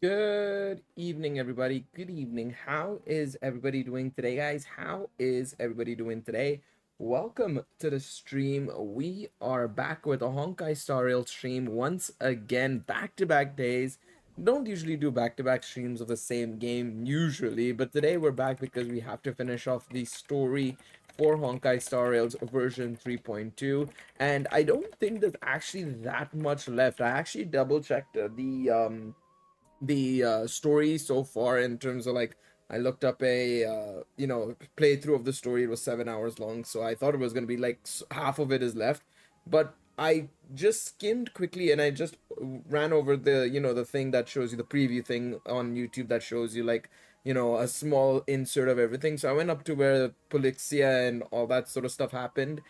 Good evening, everybody. Good evening. How is everybody doing today, guys? How is everybody doing today? Welcome to the stream. We are back with a Honkai Star Rail stream once again, back-to-back days. Don't usually do back-to-back streams of the same game usually, but today we're back because we have to finish off the story for Honkai Star Rail's version 3.2, and I don't think there's actually that much left. I actually double-checked the story so far in terms of like I looked up a playthrough of the story. It was 7 hours long, so I thought it was gonna be like half of it is left, but I just skimmed quickly and I just ran over the thing that shows you the preview thing on YouTube that shows you like a small insert of everything. So I went up to where Polixia and all that sort of stuff happened,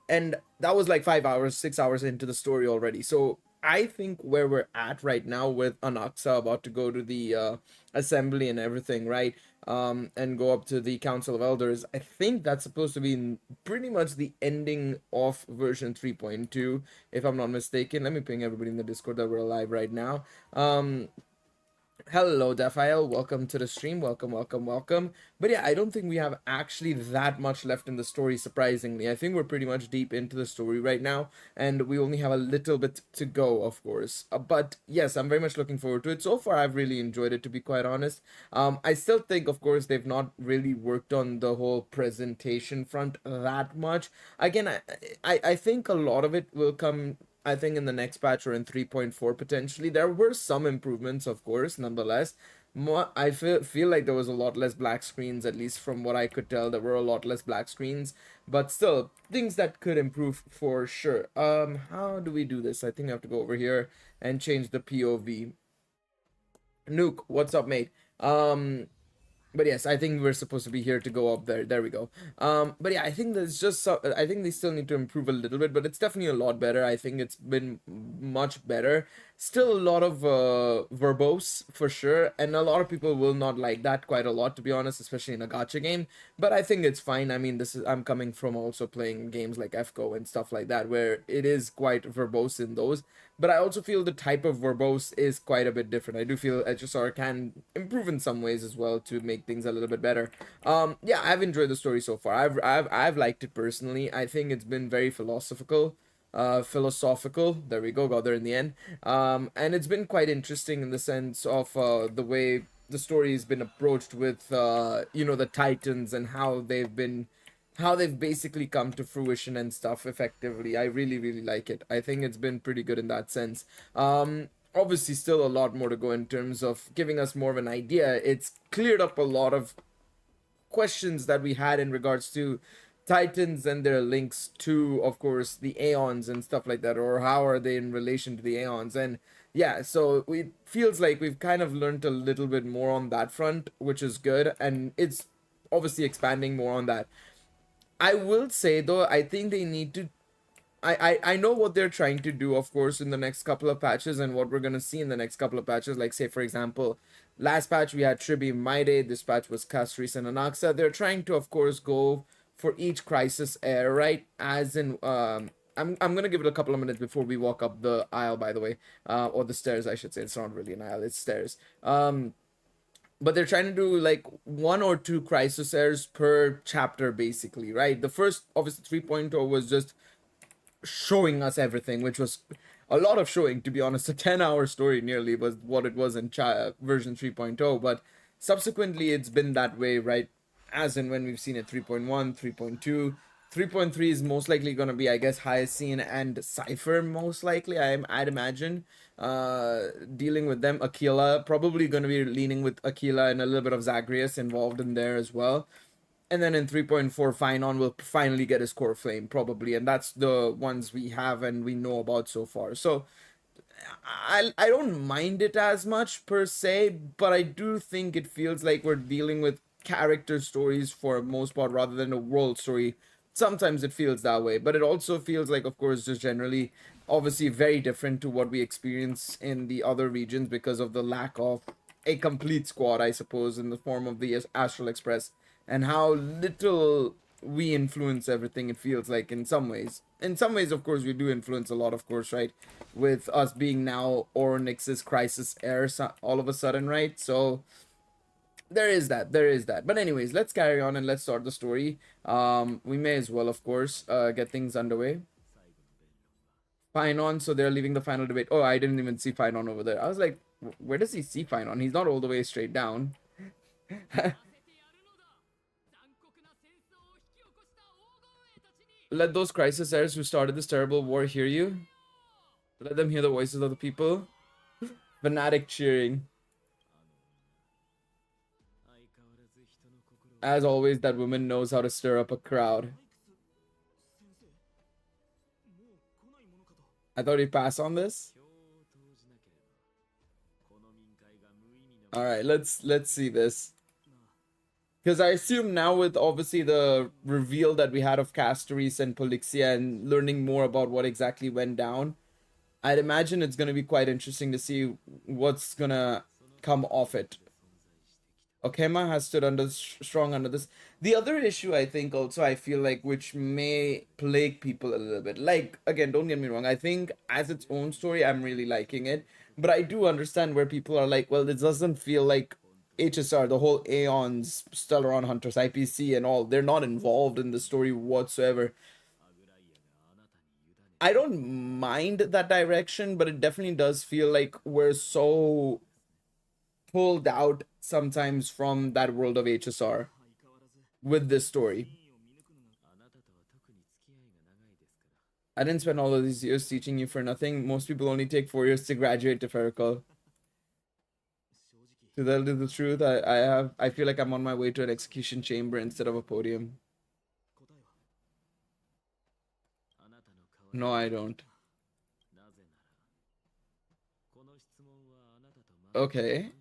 and that was like 5 hours 6 hours into the story already. So I think where we're at right now with Anaxa about to go to the assembly and everything, right, and go up to the Council of Elders, I think that's supposed to be pretty much the ending of version 3.2, if I'm not mistaken. Let me ping everybody in the Discord that we're alive right now. Hello, Defiel. Welcome to the stream. Welcome, welcome, welcome. But yeah, I don't think we have actually that much left in the story, surprisingly. I think we're pretty much deep into the story right now, and we only have a little bit to go, of course. But yes, I'm very much looking forward to it. So far, I've really enjoyed it, to be quite honest. I still think, of course, they've not really worked on the whole presentation front that much. Again, I think a lot of it will come, I think, in the next patch or in 3.4 potentially. There were some improvements, of course, nonetheless. I feel like there was a lot less black screens, at least from what I could tell. There were a lot less black screens, but still things that could improve for sure. How do we do this? I think I have to go over here and change the POV. Nuke, what's up, mate? But yes, I think we're supposed to be here to go up there. There we go. But yeah, I think there's just I think they still need to improve a little bit, but it's definitely a lot better. I think it's been much better. Still a lot of verbose for sure, and a lot of people will not like that quite a lot, to be honest, especially in a gacha game. But I think it's fine. I mean, I'm coming from also playing games like FCO and stuff like that, where it is quite verbose in those. But I also feel the type of verbose is quite a bit different. I do feel HSR can improve in some ways as well to make things a little bit better. Yeah, I've enjoyed the story so far. I've liked it personally. I think it's been very philosophical. There we go, got there in the end. And it's been quite interesting in the sense of the way the story has been approached with the Titans and how they've basically come to fruition and stuff effectively. I really, really like it. I think it's been pretty good in that sense. Obviously, still a lot more to go in terms of giving us more of an idea. It's cleared up a lot of questions that we had in regards to Titans and their links to, of course, the Aeons and stuff like that, or how are they in relation to the Aeons. And yeah, so it feels like we've kind of learned a little bit more on that front, which is good, and it's obviously expanding more on that. I will say though, I think they need to. I know what they're trying to do, of course, in the next couple of patches, and what we're gonna see in the next couple of patches. Like, say for example, last patch we had Tribi Maide, this patch was Castries and Anaxa. They're trying to, of course, go for each crisis air, right? As in, I'm gonna give it a couple of minutes before we walk up the aisle, by the way, or the stairs, I should say. It's not really an aisle, it's stairs. But they're trying to do like one or two crisis airs per chapter, basically, right? The first, obviously, 3.0 was just showing us everything, which was a lot of showing, to be honest. A 10-hour story nearly was what it was in version 3.0, but subsequently it's been that way, right? As in when we've seen it 3.1, 3.2. 3.3 is most likely going to be, I guess, Hyacine and Cypher, most likely, I'd imagine. Dealing with them. Aquila, probably going to be leaning with Aquila, and a little bit of Zagreus involved in there as well. And then in 3.4, Finon will finally get his core flame, probably. And that's the ones we have and we know about so far. So I don't mind it as much per se, but I do think it feels like we're dealing with character stories for most part rather than a world story. Sometimes it feels that way, but it also feels like, of course, just generally, obviously very different to what we experience in the other regions because of the lack of a complete squad, I suppose, in the form of the Astral Express, and how little we influence everything, it feels like, in some ways. In some ways, of course, we do influence a lot, of course, right? With us being now Oryx's crisis heir all of a sudden, right? So there is that, there is that. But anyways, let's carry on and let's start the story. We may as well, of course, get things underway. Finon, so they're leaving the final debate. Oh, I didn't even see Finon over there. I was like, where does he see Finon? He's not all the way straight down. Let those crisis heirs who started this terrible war hear you. Let them hear the voices of the people. Fanatic cheering. As always, that woman knows how to stir up a crowd. I thought he'd pass on this. Alright, let's see this. Because I assume now, with obviously the reveal that we had of Castoris and Polixia and learning more about what exactly went down, I'd imagine it's going to be quite interesting to see what's going to come off it. Okema has stood strong under this. The other issue, I think, also, I feel like, which may plague people a little bit. Like, again, don't get me wrong. I think as its own story, I'm really liking it. But I do understand where people are like, well, it doesn't feel like HSR, the whole Aeons, Stellaron Hunters, IPC and all. They're not involved in the story whatsoever. I don't mind that direction, but it definitely does feel like we're so pulled out sometimes from that world of HSR with this story. I didn't spend all of these years teaching you for nothing. Most people only take 4 years to graduate, to Ferrical. To tell you the truth, I feel like I'm on my way to an execution chamber instead of a podium. No, I don't. Okay.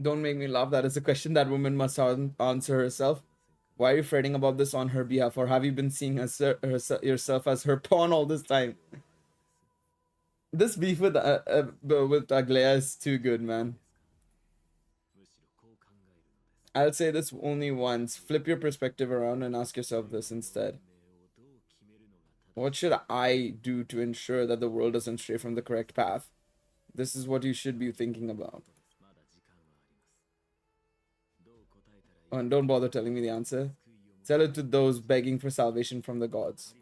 Don't make me laugh. That is a question that woman must answer herself. Why are you fretting about this on her behalf? Or have you been seeing yourself as her pawn all this time? This beef with Aglaya is too good, man. I'll say this only once. Flip your perspective around and ask yourself this instead. What should I do to ensure that the world doesn't stray from the correct path? This is what you should be thinking about. Oh, and don't bother telling me the answer. Tell it to those begging for salvation from the gods.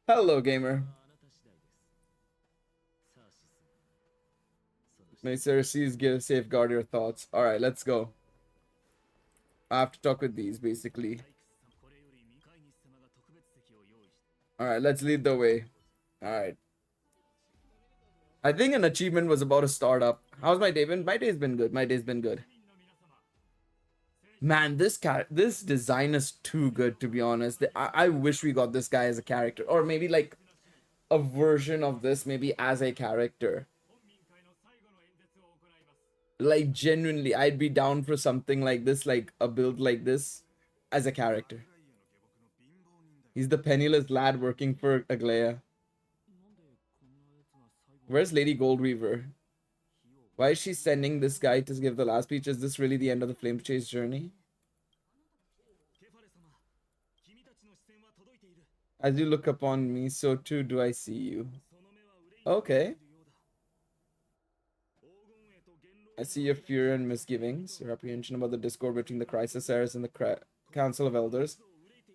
Hello, gamer. May Ceres give safeguard your thoughts. Alright, let's go. I have to talk with these, basically. Alright, let's lead the way. Alright. I think an achievement was about to start up. How's my day been? My day's been good. My day's been good. Man, this design is too good, to be honest. I wish we got this guy as a character. Or maybe like a version of this, maybe as a character. Like, genuinely, I'd be down for something like this, like a build like this as a character. He's the penniless lad working for Aglaya. Where's Lady Goldweaver? Why is she sending this guy to give the last speech? Is this really the end of the Flame Chase journey? As you look upon me, so too do I see you. Okay. I see your fear and misgivings, your apprehension about the discord between the Crisis Heirs and the Council of Elders,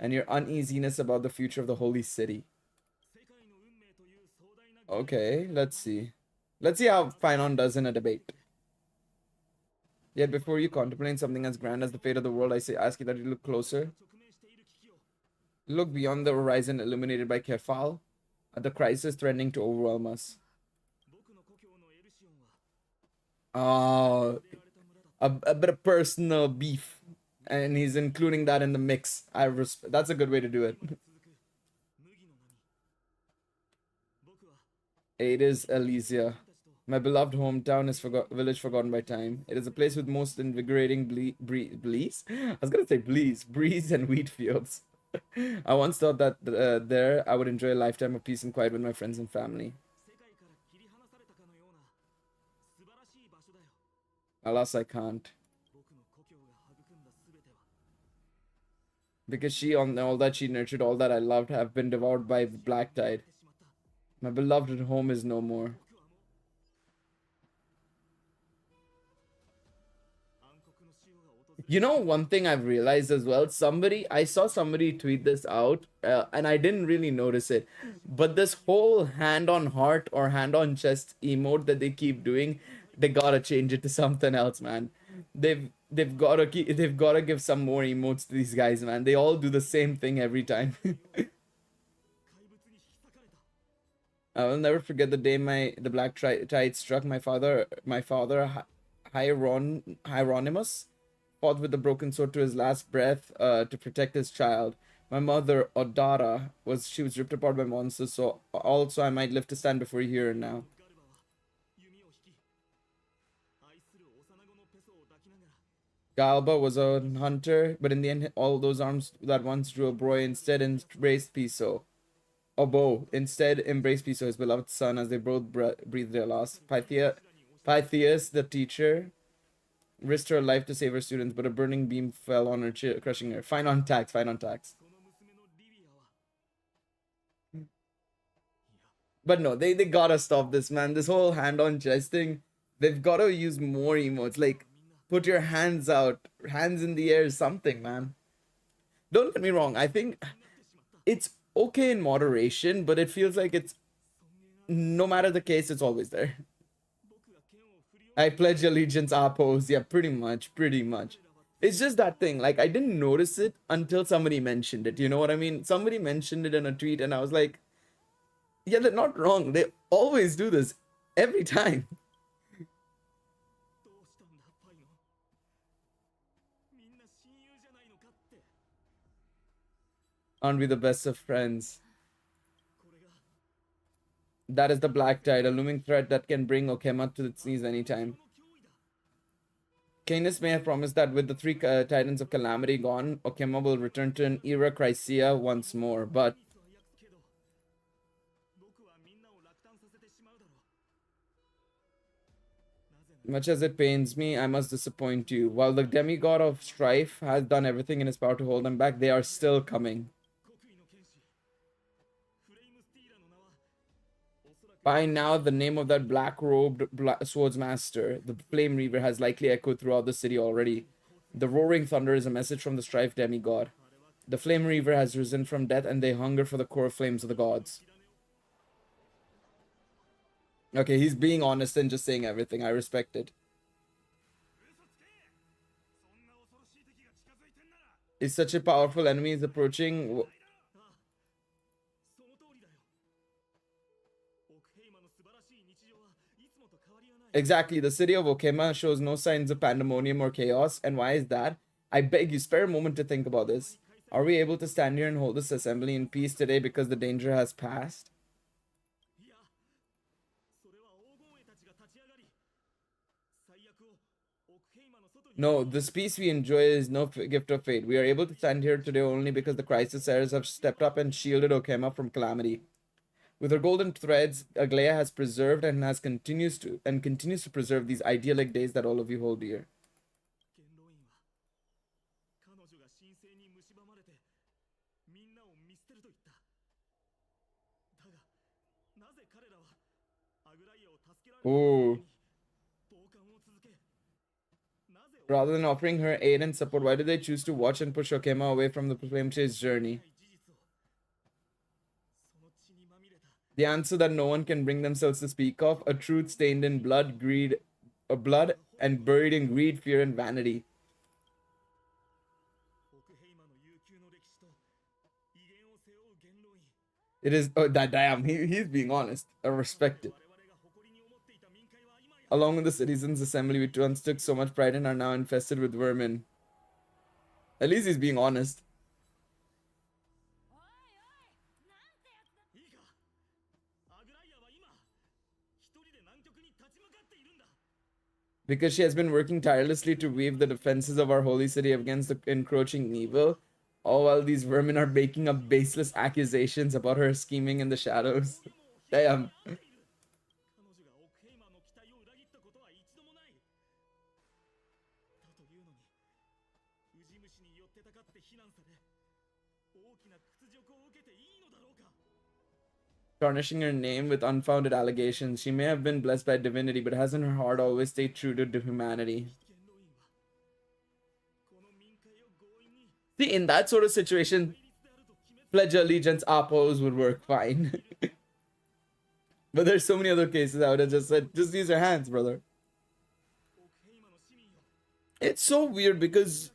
and your uneasiness about the future of the Holy City. Okay, let's see. Let's see how Finon does in a debate. Yet before you contemplate something as grand as the fate of the world, I ask you that you look closer. Look beyond the horizon illuminated by Kefal, at the crisis threatening to overwhelm us. Oh, a bit of personal beef, and he's including that in the mix. That's a good way to do it. It is Elysia. My beloved hometown is village forgotten by time. It is a place with most invigorating breeze. I was gonna say breeze and wheat fields. I once thought that there I would enjoy a lifetime of peace and quiet with my friends and family. Alas, I can't. Because she, on all that she nurtured, all that I loved, have been devoured by the black tide. My beloved home is no more. You know, one thing I've realized as well, I saw somebody tweet this out, and I didn't really notice it, but this whole hand on heart or hand on chest emote that they keep doing, they gotta change it to something else, man. They've gotta give some more emotes to these guys, man. They all do the same thing every time. I will never forget the day the black tide struck my father. Hieronymus fought with the broken sword to his last breath to protect his child. My mother, Odara, was ripped apart by monsters, so also I might live to stand before you here and now. Galba was a hunter, but in the end, all those arms that once drew a boy instead embraced Piso. Obo instead embraced Piso, his beloved son, as they both breathed their last. Pythias, the teacher, risked her life to save her students, but a burning beam fell on her, crushing her. Fine on tax, fine on tax. But no, they gotta stop this, man. This whole hand on chest thing, they've gotta use more emotes. Like, put your hands out, hands in the air, something, man. Don't get me wrong, I think it's okay in moderation, but it feels like it's, no matter the case, it's always there. I pledge allegiance, pose. Yeah, pretty much. It's just that thing, like, I didn't notice it until somebody mentioned it, you know what I mean? Somebody mentioned it in a tweet, and I was like, yeah, they're not wrong. They always do this, every time. Aren't we the best of friends? That is the black tide, a looming threat that can bring Okema to its knees anytime. Canis may have promised that with the three titans of calamity gone, Okema will return to an era Chrysia once more, but much as it pains me, I must disappoint you. While the demigod of strife has done everything in his power to hold them back, they are still coming. By now, the name of that black-robed swordsmaster, the Flame Reaver, has likely echoed throughout the city already. The roaring thunder is a message from the strife demigod. The Flame Reaver has risen from death, and they hunger for the core flames of the gods. Okay, he's being honest and just saying everything. I respect it. Is such a powerful enemy is approaching. Exactly, the city of Okema shows no signs of pandemonium or chaos. And why is that? I beg you, spare a moment to think about this. Are we able to stand here and hold this assembly in peace today because the danger has passed? No, this peace we enjoy is no gift of fate. We are able to stand here today only because the crisis errors have stepped up and shielded Okema from calamity. With her golden threads, Aglaya has preserved and continues to preserve these idyllic days that all of you hold dear. Oh. Rather than offering her aid and support, why do they choose to watch and push Okema away from the Flame Chase journey? The answer that no one can bring themselves to speak of, a truth stained in blood, blood and buried in greed, fear, and vanity. It is, oh, that damn, he's being honest. I respect it. Along with the citizens' assembly, we once took so much pride in, are now infested with vermin. At least he's being honest. Because she has been working tirelessly to weave the defenses of our holy city against the encroaching evil. All while these vermin are making up baseless accusations about her scheming in the shadows. Damn. Tarnishing her name with unfounded allegations. She may have been blessed by divinity, but hasn't her heart always stayed true to humanity? See, in that sort of situation, pledge allegiance appos would work fine. But there's so many other cases I would have just said, just use your hands, brother. It's so weird because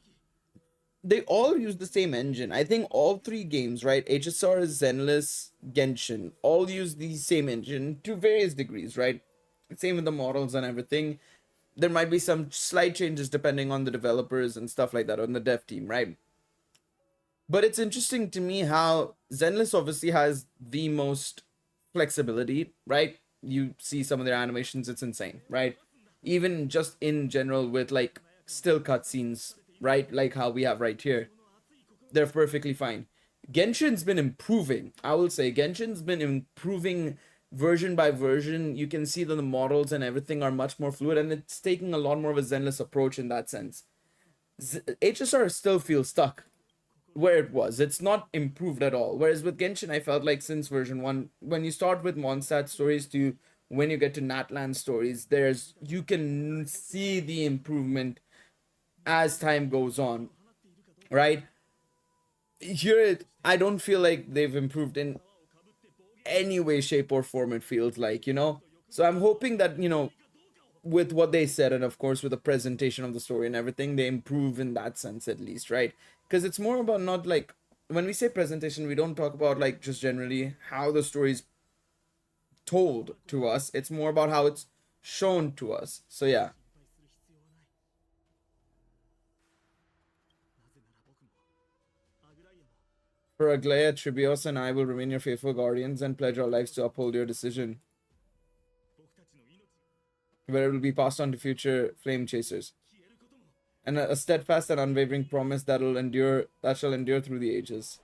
they all use the same engine. I think all three games, right? HSR, Zenless, Genshin, all use the same engine to various degrees, right? Same with the models and everything. There might be some slight changes depending on the developers and stuff like that on the dev team, right? But it's interesting to me how Zenless obviously has the most flexibility, right? You see some of their animations, it's insane, right? Even just in general with like still cutscenes, right? Like how we have right here. They're perfectly fine. Genshin's been improving. I will say Genshin's been improving version by version. You can see that the models and everything are much more fluid, and it's taking a lot more of a Zenless approach in that sense. HSR still feels stuck where it was. It's not improved at all. Whereas with Genshin, I felt like since version 1, when you start with Mondstadt stories to when you get to Natlan stories, you can see the improvement as time goes on, right? Here, I don't feel like they've improved in any way, shape, or form, it feels like, you know? So I'm hoping that, you know, with what they said, and of course with the presentation of the story and everything, they improve in that sense at least, right? Because it's more about not like, when we say presentation, we don't talk about like just generally how the story's told to us. It's more about how it's shown to us. So yeah. For Aglaya, Tribios and I will remain your faithful guardians and pledge our lives to uphold your decision, where it will be passed on to future flame chasers, and a steadfast and unwavering promise that shall endure through the ages.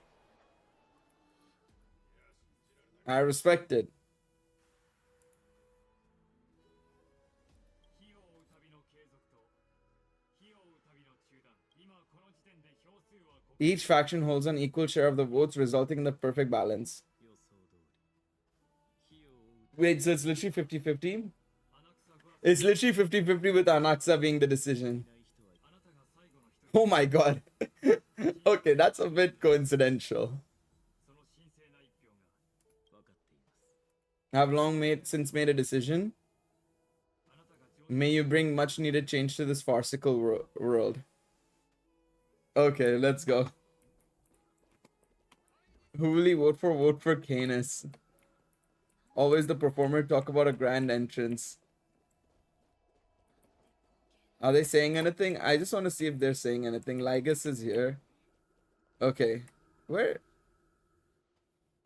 I respect it. Each faction holds an equal share of the votes, resulting in the perfect balance. Wait, so it's literally 50-50? It's literally 50-50 with Anaxa being the decision. Oh my god. Okay, that's a bit coincidental. I've since made a decision. May you bring much needed change to this farcical world. Okay, let's go. Who will you vote for? Vote for Canis. Always the performer, talk about a grand entrance. Are they saying anything? I just want to see if they're saying anything. Lygus is here. Okay. Where?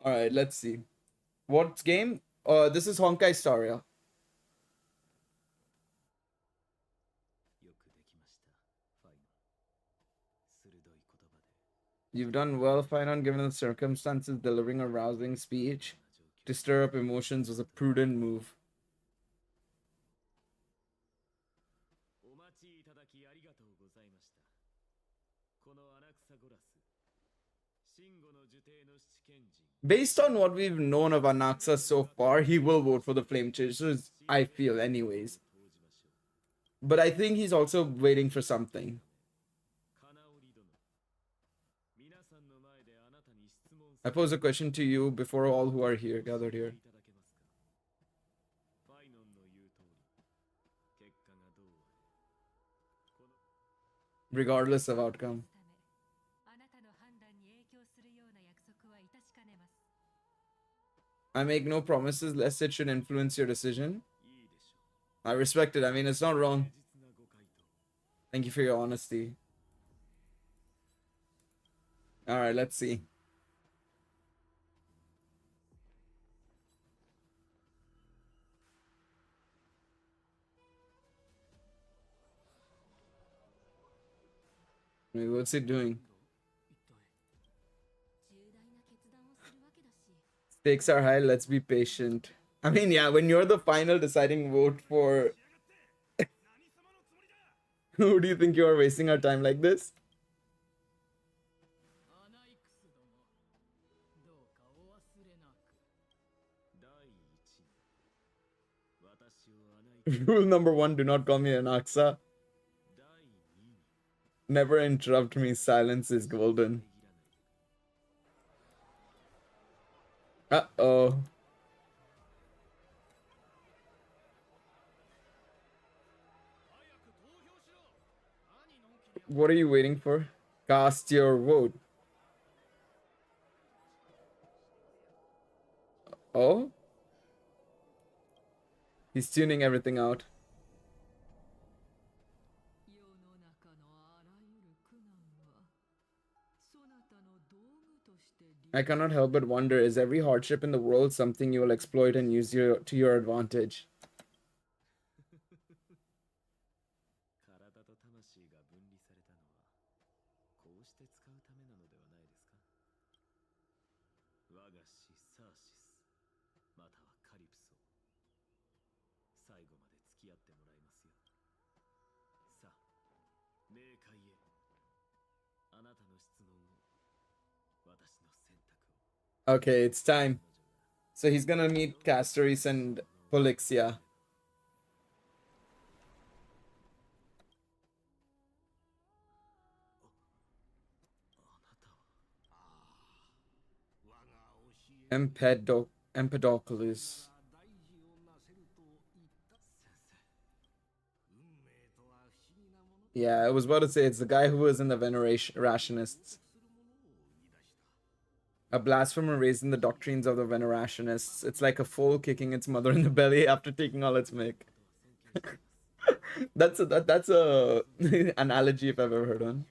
Alright, let's see. What game? This is Honkai Star Rail. You've done well, Finon, given the circumstances. Delivering a rousing speech to stir up emotions was a prudent move. Based on what we've known of Anaxa so far, he will vote for the Flame Chasers, I feel, anyways. But I think he's also waiting for something. I pose a question to you before all who are here, gathered here. Regardless of outcome. I make no promises lest it should influence your decision. I respect it. I mean, it's not wrong. Thank you for your honesty. Alright, let's see. Wait, what's it doing? Stakes are high, let's be patient. I mean, yeah, when you're the final deciding vote for who do you think you are wasting our time like this? Rule number one, do not call me an Aksa. Never interrupt me, silence is golden. Uh-oh. What are you waiting for? Cast your vote. Oh? He's tuning everything out. I cannot help but wonder, is every hardship in the world something you will exploit and use to your advantage? Okay, it's time. So he's gonna meet Castoris and Polixia. Empedocles. Yeah, I was about to say it's the guy who was in the Venerationists. A blasphemer raised in the doctrines of the Venerationists. It's like a foal kicking its mother in the belly after taking all its milk. that's a analogy if I've ever heard one.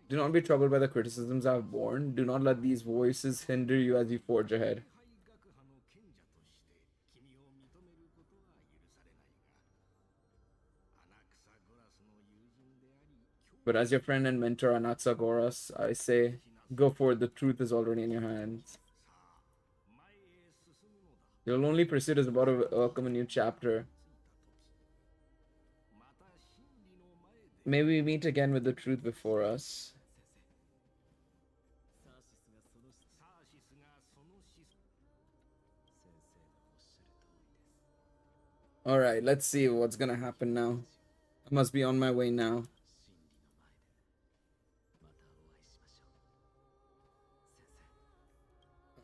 Do not be troubled by the criticisms I've borne. Do not let these voices hinder you as you forge ahead. But as your friend and mentor Anaxagoras, I say, go forward, the truth is already in your hands. Your lonely pursuit is about to welcome a new chapter. May we meet again with the truth before us. Alright, let's see what's gonna happen now. I must be on my way now.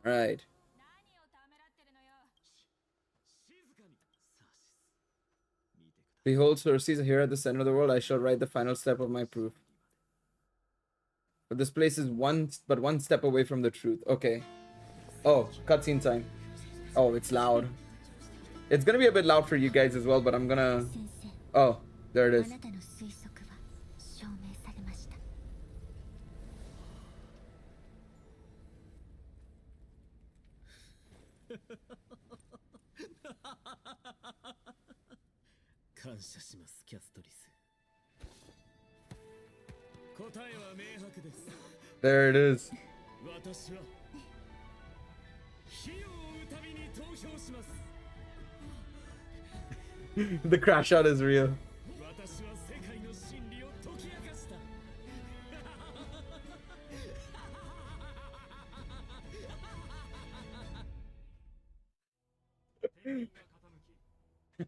Alright. Behold, Circes, here at the center of the world, I shall write the final step of my proof. But this place is one step away from the truth. Okay. Oh, cutscene time. Oh, it's loud. It's gonna be a bit loud for you guys as well, but I'm gonna... Oh, there it is. There it is. The crash out is real.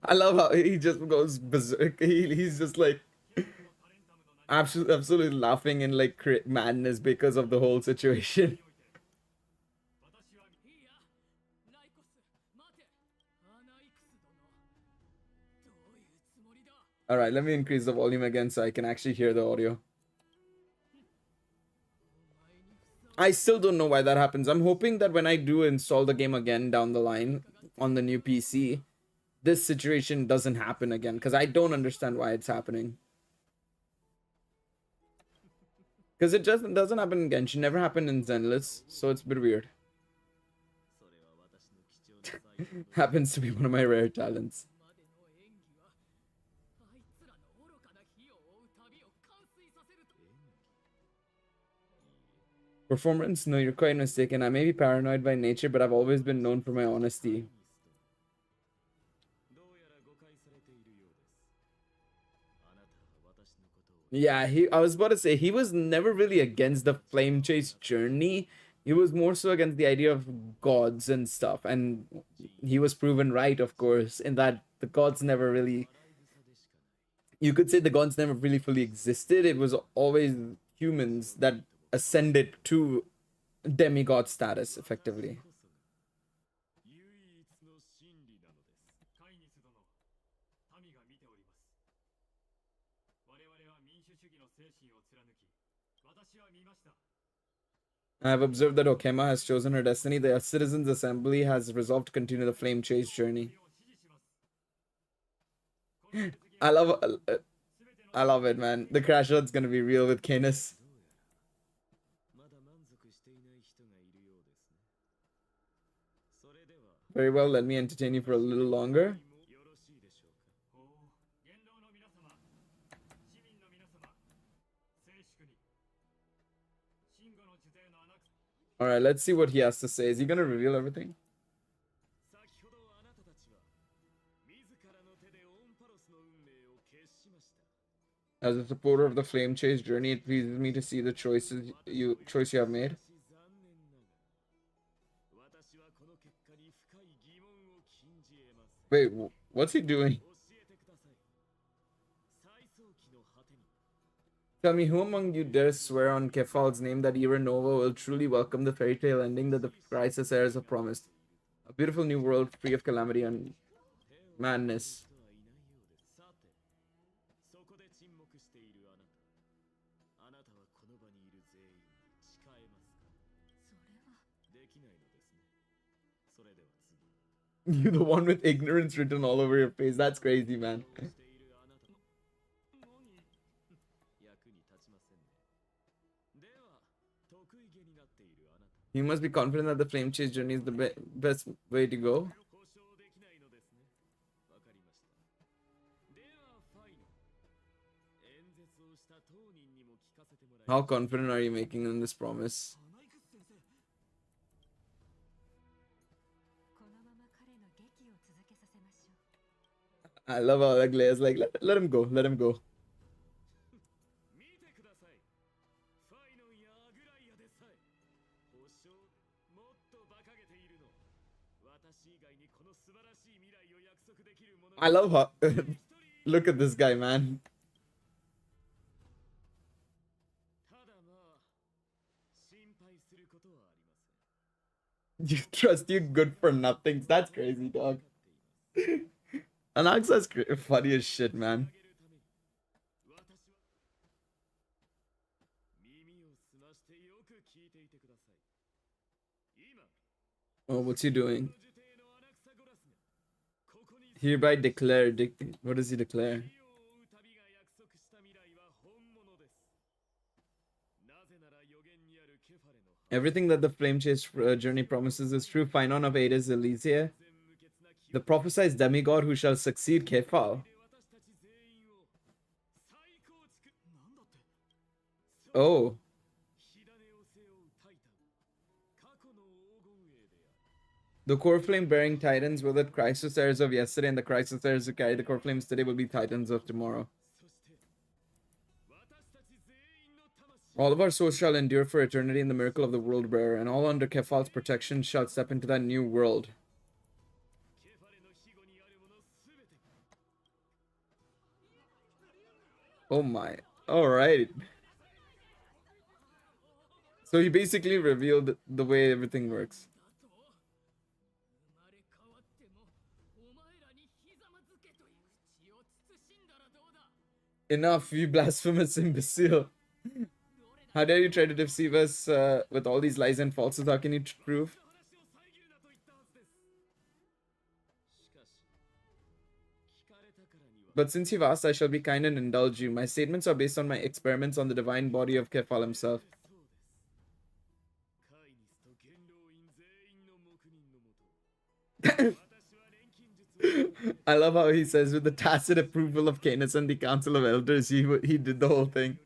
I love how he just goes berserk. He's just like absolutely laughing in like madness because of the whole situation. All right, let me increase the volume again so I can actually hear the audio. I still don't know why that happens. I'm hoping that when I do install the game again down the line on the new PC, this situation doesn't happen again, because I don't understand why it's happening. Because it just doesn't happen in Genshin, never happened in Zenless, so it's a bit weird. Happens to be one of my rare talents. Performance? No, you're quite mistaken. I may be paranoid by nature, but I've always been known for my honesty. Yeah, I was about to say he was never really against the flame chase journey. He was more so against the idea of gods and stuff. And he was proven right, of course, in that the gods never really, you could say the gods never really fully existed. It was always humans that ascended to demigod status, effectively. I have observed that Okema has chosen her destiny. The Citizens' Assembly has resolved to continue the flame chase journey. I love, I love it, man. The crash out's gonna be real with Canis. Very well, let me entertain you for a little longer. Alright, let's see what he has to say. Is he gonna reveal everything? As a supporter of the flame chase journey, it pleases me to see the choice you have made. Wait, what's he doing? Tell me, who among you dares swear on Kefal's name that Era Nova will truly welcome the fairy tale ending that the crisis heirs have promised? A beautiful new world free of calamity and madness. You the one with ignorance written all over your face. That's crazy, man. You must be confident that the flame chase journey is the best way to go. How confident are you making in this promise? I love how the Glaire's like, let him go, let him go. I love how look at this guy, man. You trust you good for nothing. That's crazy, dog. Anaxa's funny as shit, man. Oh, what's he doing? Hereby declare. What does he declare? Everything that the flame chase journey promises is true. Phynon of Aedes Elysia, the prophesied demigod who shall succeed Kefal. Oh. The core flame bearing titans were the crisis heirs of yesterday, and the crisis heirs who carry the core flames today will be titans of tomorrow. All of our souls shall endure for eternity in the miracle of the world bearer, and all under Kefal's protection shall step into that new world. Oh my. Alright. So he basically revealed the way everything works. Enough, you blasphemous imbecile. How dare you try to deceive us with all these lies and falsehoods? How can you prove? But since you've asked, I shall be kind and indulge you. My statements are based on my experiments on the divine body of Kefal himself. I love how he says, with the tacit approval of Canis and the Council of Elders, he did the whole thing.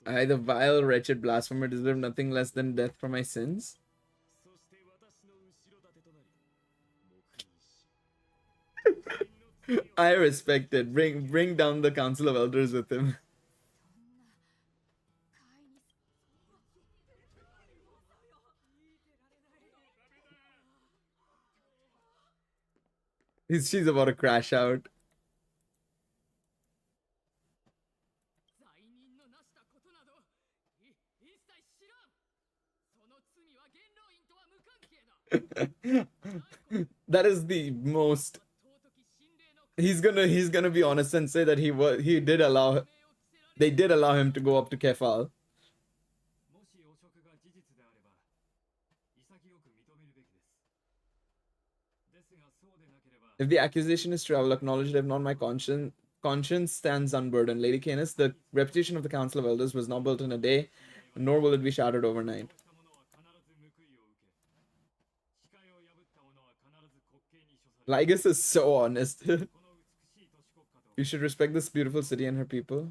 I, the vile, wretched blasphemer, deserve nothing less than death for my sins. I respect it. Bring down the council of elders with him. She's about to crash out. That is the most. He's gonna be honest and say that they did allow him to go up to Kefal. If the accusation is true, I will acknowledge that if not, my conscience stands unburdened. Lady Canis, the reputation of the Council of Elders was not built in a day, nor will it be shattered overnight. Lygus is so honest. You should respect this beautiful city and her people.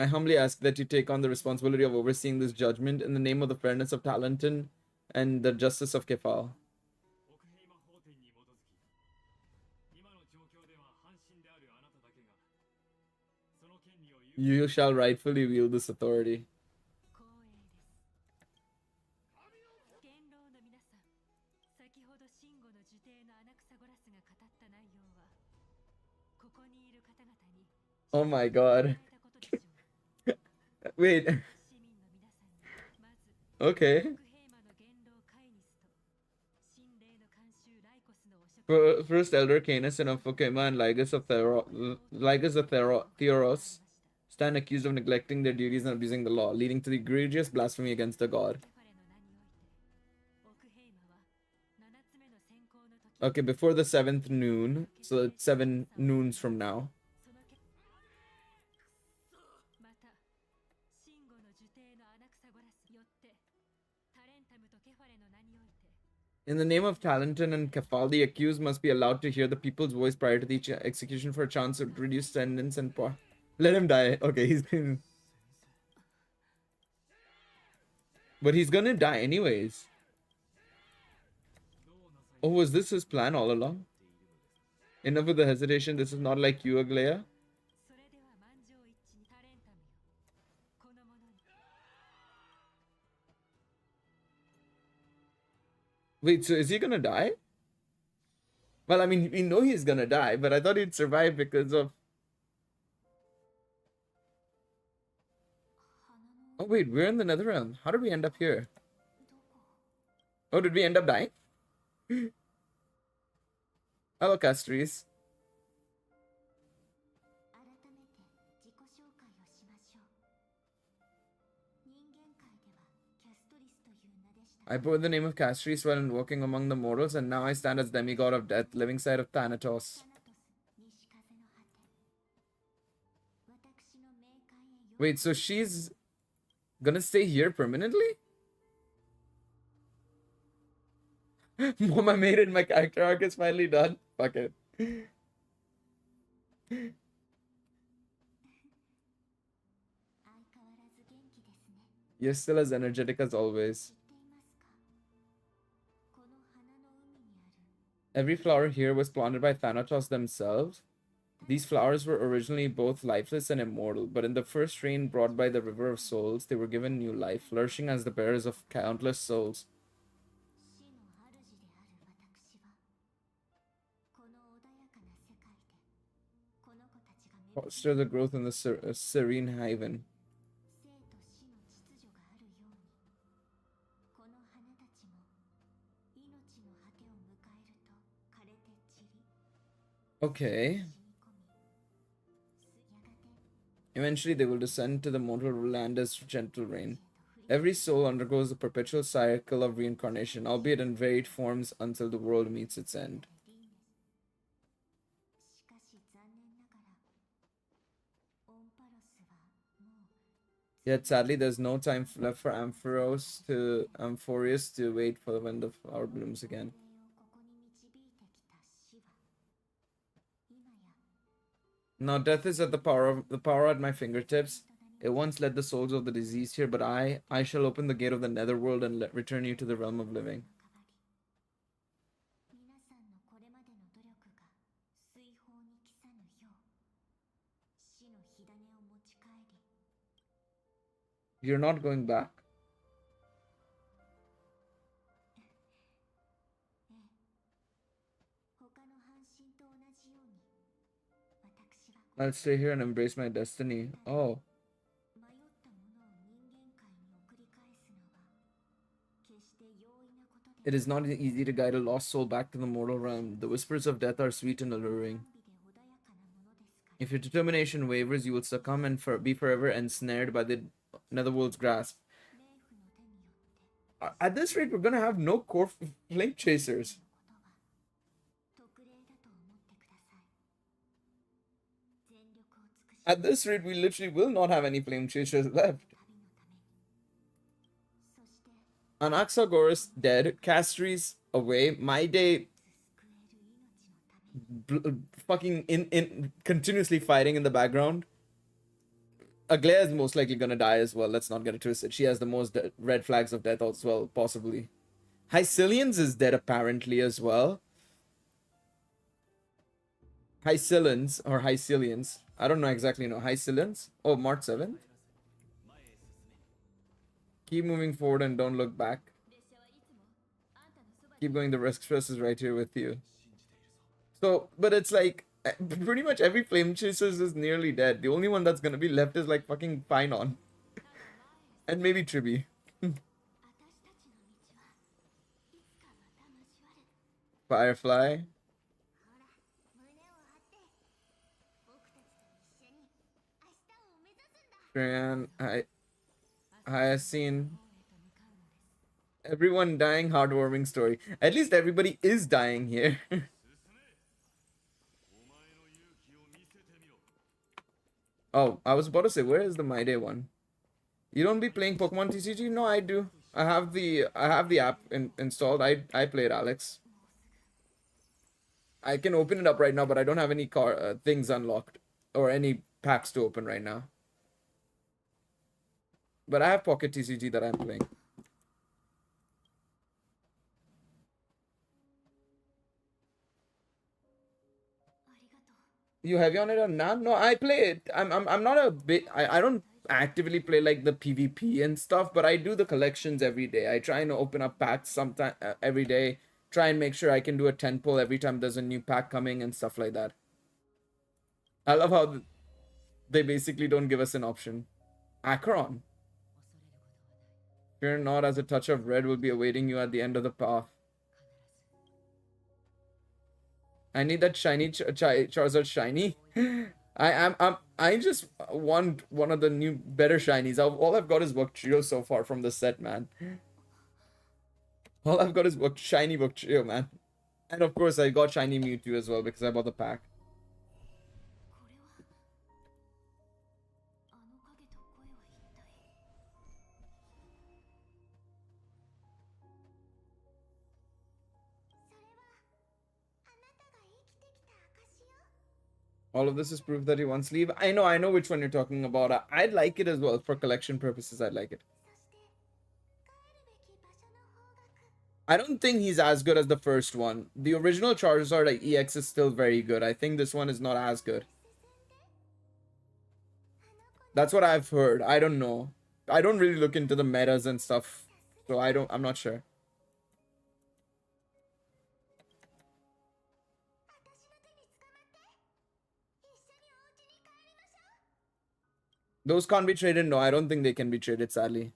I humbly ask that you take on the responsibility of overseeing this judgment in the name of the fairness of Talenton and the justice of Kefal. You shall rightfully wield this authority. Oh my god. Wait. Okay. First Elder Canis and Amphokema and Lygus of Theros stand accused of neglecting their duties and abusing the law, leading to the egregious blasphemy against the god. Okay, before the 7th noon, so it's 7 noons from now. In the name of Talenton and Kefal, the accused must be allowed to hear the people's voice prior to the execution for a chance to reduce sentence and power. Let him die. Okay, he's gonna... But he's gonna die anyways. Oh, was this his plan all along? Enough with the hesitation. This is not like you, Aglaya. Wait, so is he gonna die? Well, I mean, we know he's gonna die, but I thought he'd survive because of... Oh wait, we're in the Netherrealm. How did we end up here? Oh, did we end up dying? Hello, Castries. I bore the name of Castries while walking among the mortals, and now I stand as demigod of death, living side of Thanatos. Wait, so she's gonna stay here permanently? Mom, I made it. My character arc is finally done. Fuck it. You're still as energetic as always. Every flower here was planted by Thanatos themselves. These flowers were originally both lifeless and immortal, but in the first rain brought by the River of Souls, they were given new life, flourishing as the bearers of countless souls. Foster the growth in the serene haven. Okay. Eventually they will descend to the mortal land as gentle rain. Every soul undergoes a perpetual cycle of reincarnation, albeit in varied forms until the world meets its end. Yet sadly there's no time left for Amphorius to wait for when the flower blooms again. Now death is at the power at my fingertips. It once led the souls of the deceased here, but I shall open the gate of the netherworld and return you to the realm of living. You're not going back? I'll stay here and embrace my destiny. Oh. It is not easy to guide a lost soul back to the mortal realm. The whispers of death are sweet and alluring. If your determination wavers, you will succumb and be forever ensnared by the netherworld's grasp. At this rate, we're gonna have no core flame chasers. At this rate, we literally will not have any flame chasers left. Anaxagoras dead, Castries away, My Day fucking in continuously fighting in the background. Aglaya is most likely gonna die as well. Let's not get it twisted. She has the most red flags of death as well, possibly. Hycilians is dead apparently as well. Hycilians or Hycilians. I don't know exactly. No, Hycilians. Oh, March 7th. Keep moving forward and don't look back. Keep going. The express is right here with you. So, but it's like pretty much every flame chaser is nearly dead. The only one that's gonna be left is like fucking Pinon. And maybe Triby. Firefly. Brian, Hyacinth. Everyone dying, heartwarming story. At least everybody is dying here. Oh, I was about to say, where is the My Day one? You don't be playing Pokemon TCG? No, I do. I have the app installed. I played Alex. I can open it up right now, but I don't have any things unlocked or any packs to open right now. But I have Pocket TCG that I'm playing. You heavy on it or not? No, I play it. I'm not a bit. I don't actively play like the PvP and stuff, but I do the collections every day. I try and open up packs sometime every day. Try and make sure I can do a 10 pull every time there's a new pack coming and stuff like that. I love how they basically don't give us an option. Acheron. Fear not, as a touch of red will be awaiting you at the end of the path. I need that shiny Charizard shiny. I just want one of the new better shinies. All I've got is Trio so far from the set, man. All I've got is shiny Trio, man. And of course I got shiny Mewtwo as well because I bought the pack. All of this is proof that he wants leave. I know which one you're talking about. I'd like it as well for collection purposes. I'd like it. I don't think he's as good as the first one. The original Charizard EX is still very good. I think this one is not as good. That's what I've heard. I don't know. I don't really look into the metas and stuff, so I'm not sure. Those can't be traded. No, I don't think they can be traded, sadly.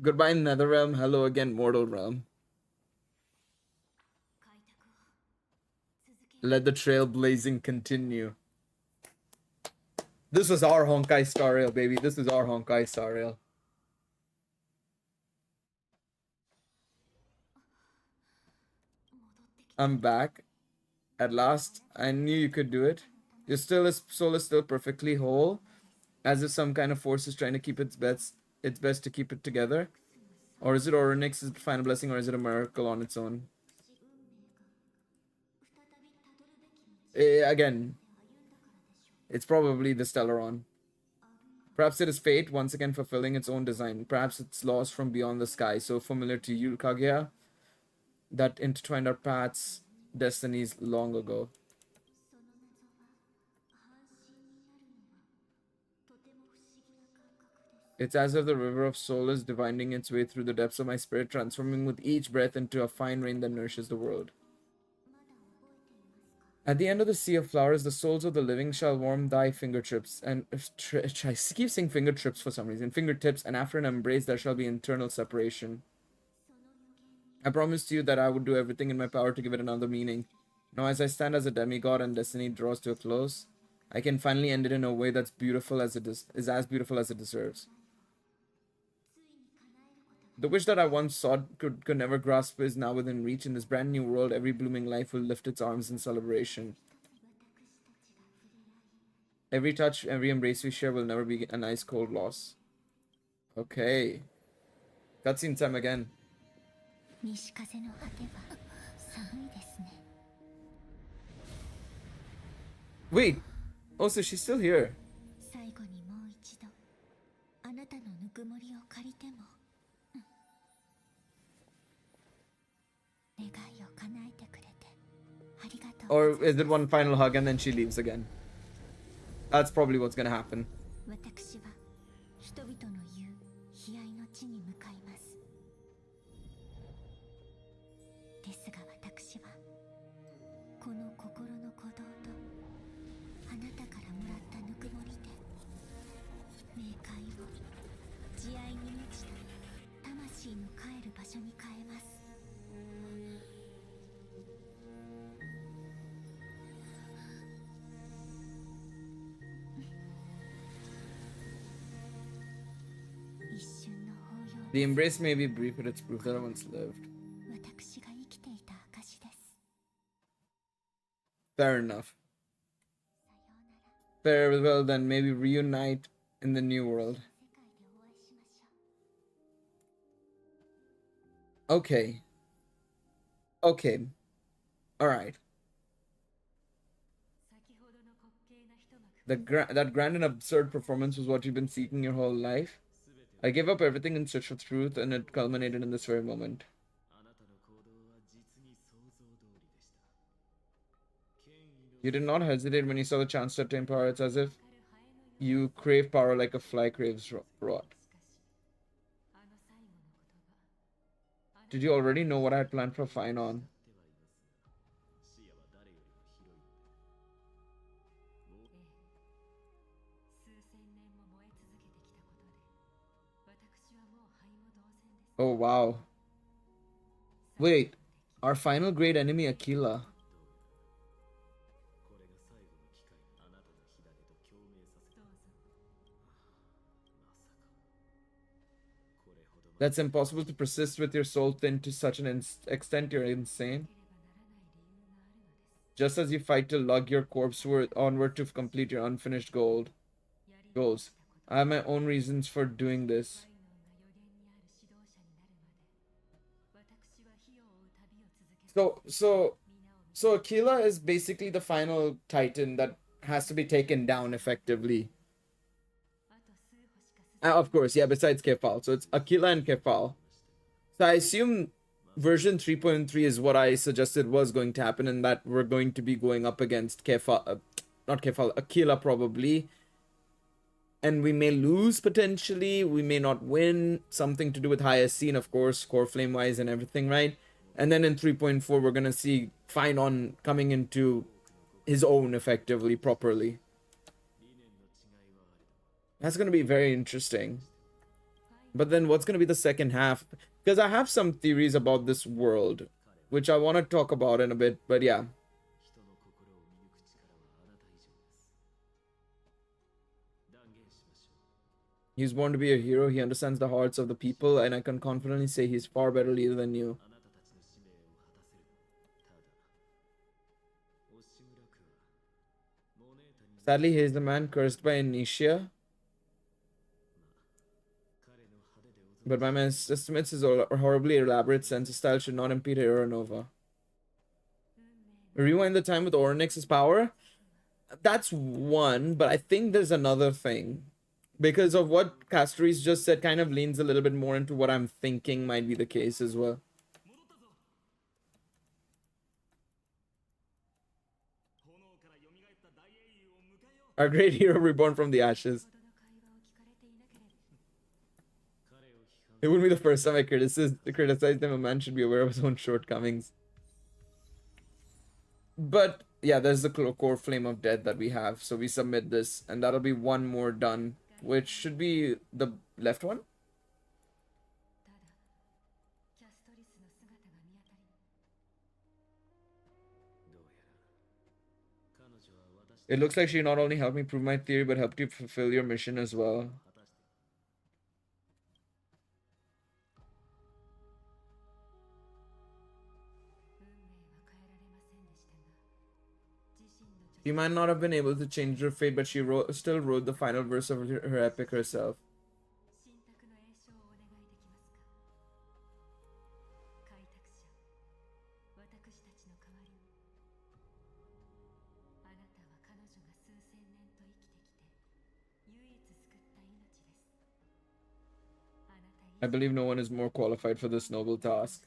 Goodbye, Netherrealm. Hello again, Mortal Realm. Let the trailblazing continue. This is our Honkai Star Rail, baby. This is our Honkai Star Rail. I'm back. At last, I knew you could do it. Your soul is still perfectly whole, as if some kind of force is trying to keep its best to keep it together. Or is it Oryx's final blessing, or is it a miracle on its own? Again, It's probably the Stellaron. Perhaps it is fate once again fulfilling its own design. Perhaps it's lost from beyond the sky, so familiar to you, Kaguya, that intertwined our paths, destinies long ago. It's as if the river of soul is dividing its way through the depths of my spirit, transforming with each breath into a fine rain that nourishes the world. At the end of the sea of flowers, the souls of the living shall warm thy fingertips, and I keep saying fingertips for some reason, fingertips, and after an embrace there shall be internal separation. I promised you that I would do everything in my power to give it another meaning. Now, as I stand as a demigod and destiny draws to a close, I can finally end it in a way that's beautiful as it is as beautiful as it deserves. The wish that I once sought could never grasp is now within reach. In this brand new world, every blooming life will lift its arms in celebration. Every touch, every embrace we share will never be an ice cold loss. Okay. Cutscene time again. Wait. Oh, so she's still here. Or is it one final hug and then she leaves again? That's probably what's gonna happen. The embrace may be brief, but it's proof that I once lived. Fair enough. Farewell then, maybe reunite in the new world. Okay. Okay. Alright. That grand and absurd performance was what you've been seeking your whole life. I gave up everything in search of truth, and it culminated in this very moment. You did not hesitate when you saw the chance to obtain power. It's as if you crave power like a fly craves rot. Did you already know what I had planned for Fine On? Oh, wow. Wait, our final great enemy, Aquila. That's impossible to persist with your soul thin to such an extent you're insane. Just as you fight to lug your corpse onward to complete your unfinished goals. I have my own reasons for doing this. So Aquila is basically the final titan that has to be taken down effectively. Of course, yeah, besides Kefal. So it's Aquila and Kefal. So I assume version 3.3 is what I suggested was going to happen, and that we're going to be going up against Kefal, not Kefal, Aquila probably. And we may lose potentially, we may not win. Something to do with Hyacinth, of course, core flame wise and everything, right? And then in 3.4, we're gonna see Fine On coming into his own effectively, properly. That's gonna be very interesting. But then what's gonna be the second half? Because I have some theories about this world, which I want to talk about in a bit, but yeah. He's born to be a hero, he understands the hearts of the people, and I can confidently say he's far better leader than you. Sadly, he is the man cursed by Initia. But by my estimates, his horribly elaborate sense of style should not impede Hero Nova. Rewind the time with Oryx's power? That's one, but I think there's another thing. Because of what Castoris just said, kind of leans a little bit more into what I'm thinking might be the case as well. Our great hero reborn from the ashes. It wouldn't be the first time I criticized him. A man should be aware of his own shortcomings. But yeah, there's the core flame of death that we have. So we submit this, and that'll be one more done, which should be the left one. It looks like she not only helped me prove my theory, but helped you fulfill your mission as well. She might not have been able to change her fate, but she still wrote the final verse of her epic herself. I believe no one is more qualified for this noble task.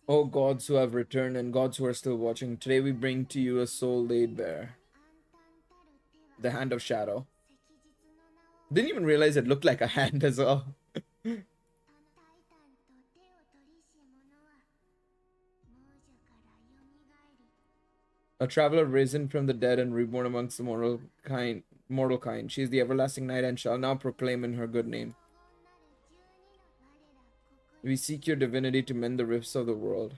O gods who have returned and gods who are still watching, today we bring to you a soul laid bare. The hand of shadow. Didn't even realize it looked like a hand as well. A traveler risen from the dead and reborn amongst the mortal kind. She is the everlasting night and shall now proclaim in her good name. We seek your divinity to mend the rifts of the world.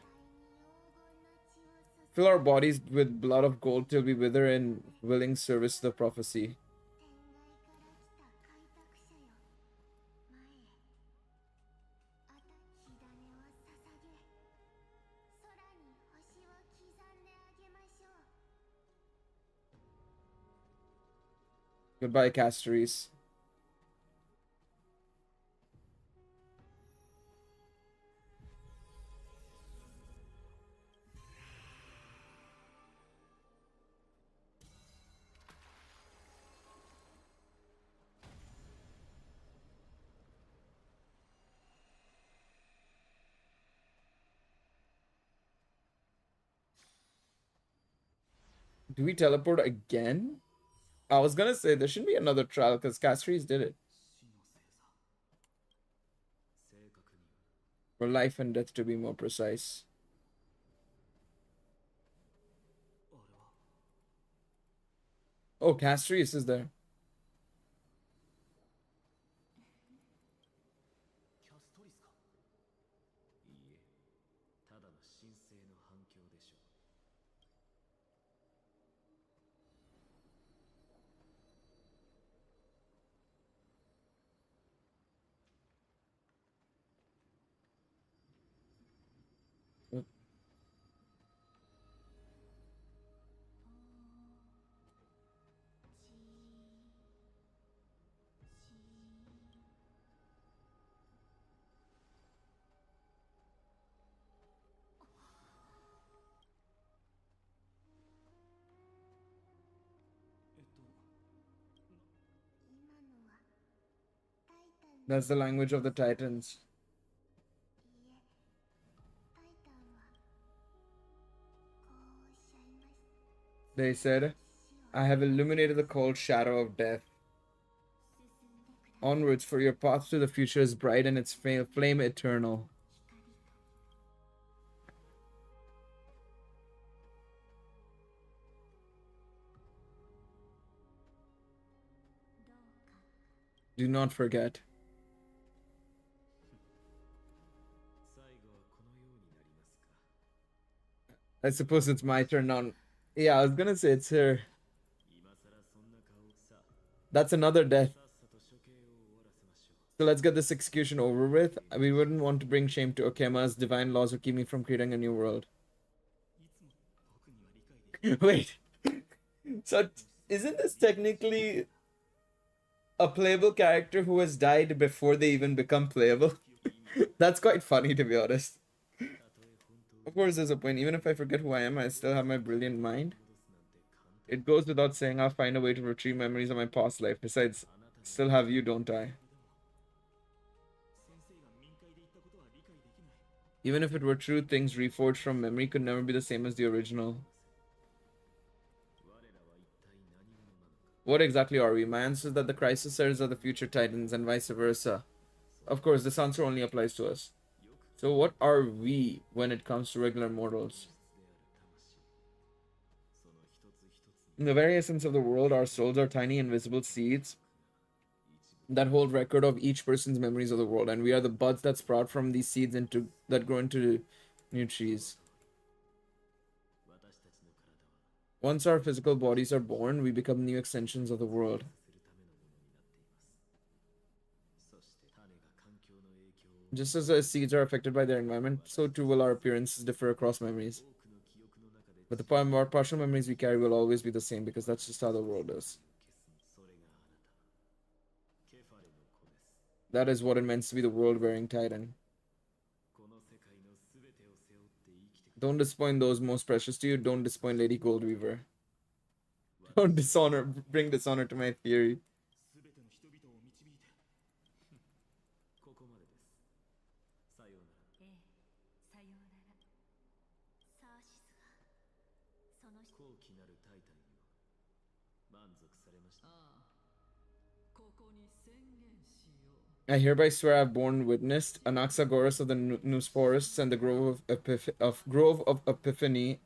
Fill our bodies with blood of gold till we wither in willing service to the prophecy. Goodbye, Castoris. Do we teleport again? I was gonna say there shouldn't be another trial because Castoris did it. For life and death, to be more precise. Oh, Castoris is there. That's the language of the Titans. They said, I have illuminated the cold shadow of death. Onwards, for your path to the future is bright and its flame eternal. Do not forget. I suppose it's my turn now. Yeah, I was gonna say it's her. That's another death. So let's get this execution over with. We wouldn't want to bring shame to Okema's divine laws would keep me from creating a new world. Wait. So Isn't this technically a playable character who has died before they even become playable? That's quite funny, to be honest. Of course, there's a point. Even if I forget who I am, I still have my brilliant mind. It goes without saying I'll find a way to retrieve memories of my past life. Besides, still have you, don't I? Even if it were true, things reforged from memory could never be the same as the original. What exactly are we? My answer is that the Chrysosers are the future Titans and vice versa. Of course, this answer only applies to us. So what are we when it comes to regular mortals? In the very essence of the world, our souls are tiny invisible seeds that hold record of each person's memories of the world, and we are the buds that sprout from these seeds into that grow into new trees. Once our physical bodies are born, we become new extensions of the world. Just as our seeds are affected by their environment, so too will our appearances differ across memories. But the more partial memories we carry will always be the same because that's just how the world is. That is what it means to be the world-wearing Titan. Don't disappoint those most precious to you. Don't disappoint Lady Goldweaver. Don't bring dishonor to my theory. I hereby swear I've borne witnessed Anaxagoras of the Noose Forests and the Grove of Epiphany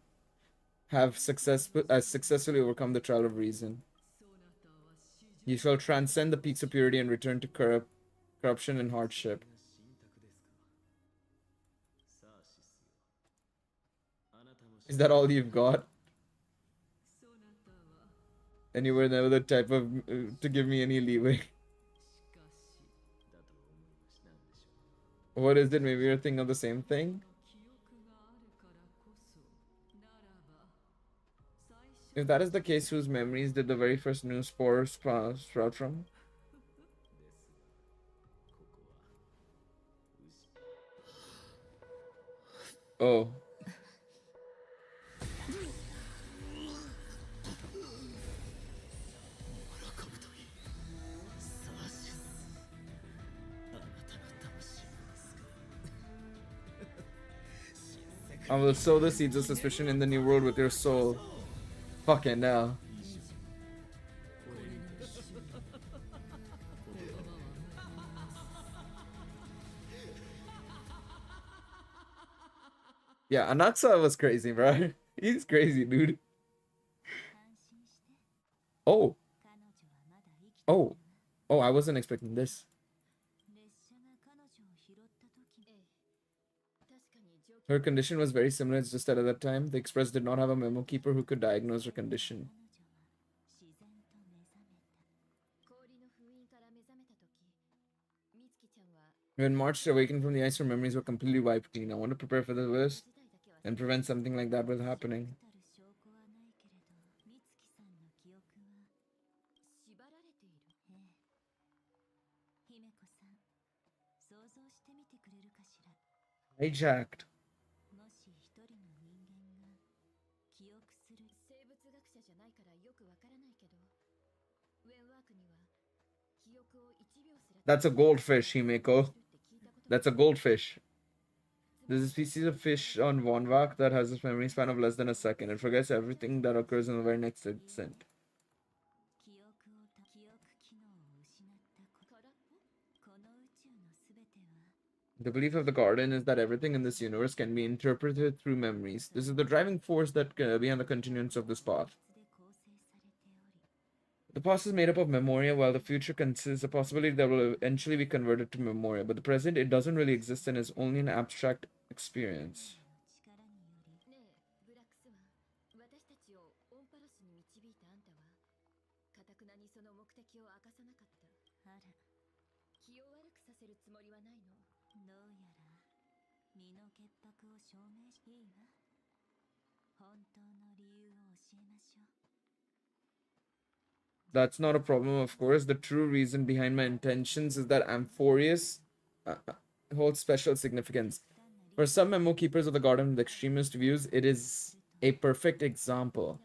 have successfully overcome the trial of reason. You shall transcend the peaks of purity and return to corruption and hardship. Is that all you've got? And you were never the type of to give me any leeway. What is it? Maybe you're thinking of the same thing? If that is the case, whose memories did the very first new spores sprout from? Oh. I will sow the seeds of suspicion in the new world with your soul. Fucking no. Yeah, Anaxa was crazy, bro. He's crazy, dude. Oh. Oh. Oh, I wasn't expecting this. Her condition was very similar, it's just that at that time, the Express did not have a memo keeper who could diagnose her condition. When March awakened from the ice, her memories were completely wiped clean. I want to prepare for the worst and prevent something like that from happening. Hijacked. That's a goldfish, Himeko. That's a goldfish. There's a species of fish on Vonvak that has a memory span of less than a second. It forgets everything that occurs in the very next instant. The belief of the garden is that everything in this universe can be interpreted through memories. This is the driving force that behind the continuance of this path. The past is made up of memoria, while the future consists of possibility that will eventually be converted to memoria. But the present, it doesn't really exist and is only an abstract experience. That's not a problem, of course. The true reason behind my intentions is that Amphorius holds special significance. For some memo keepers of the garden with extremist views, it is a perfect example.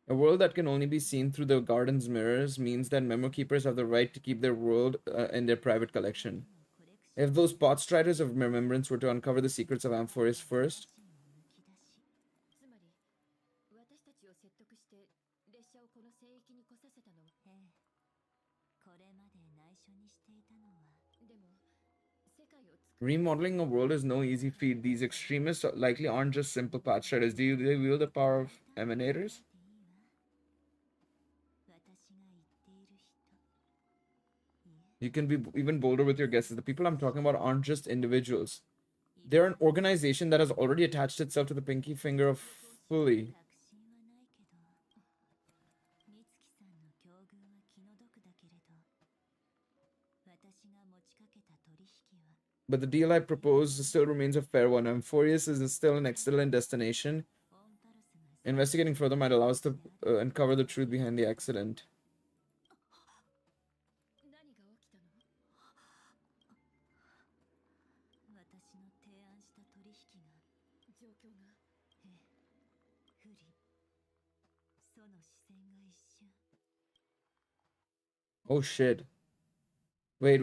A world that can only be seen through the garden's mirrors means that memo keepers have the right to keep their world in their private collection. If those potstriders of remembrance were to uncover the secrets of Amphorus first, remodeling a world is no easy feat. These extremists likely aren't just simple potstriders. Do they wield the power of emanators? You can be even bolder with your guesses. The people I'm talking about aren't just individuals. They're an organization that has already attached itself to the pinky finger of fully. But the deal I propose still remains a fair one. Amphorius is still an excellent destination. Investigating further might allow us to uncover the truth behind the accident. Oh shit. Wait.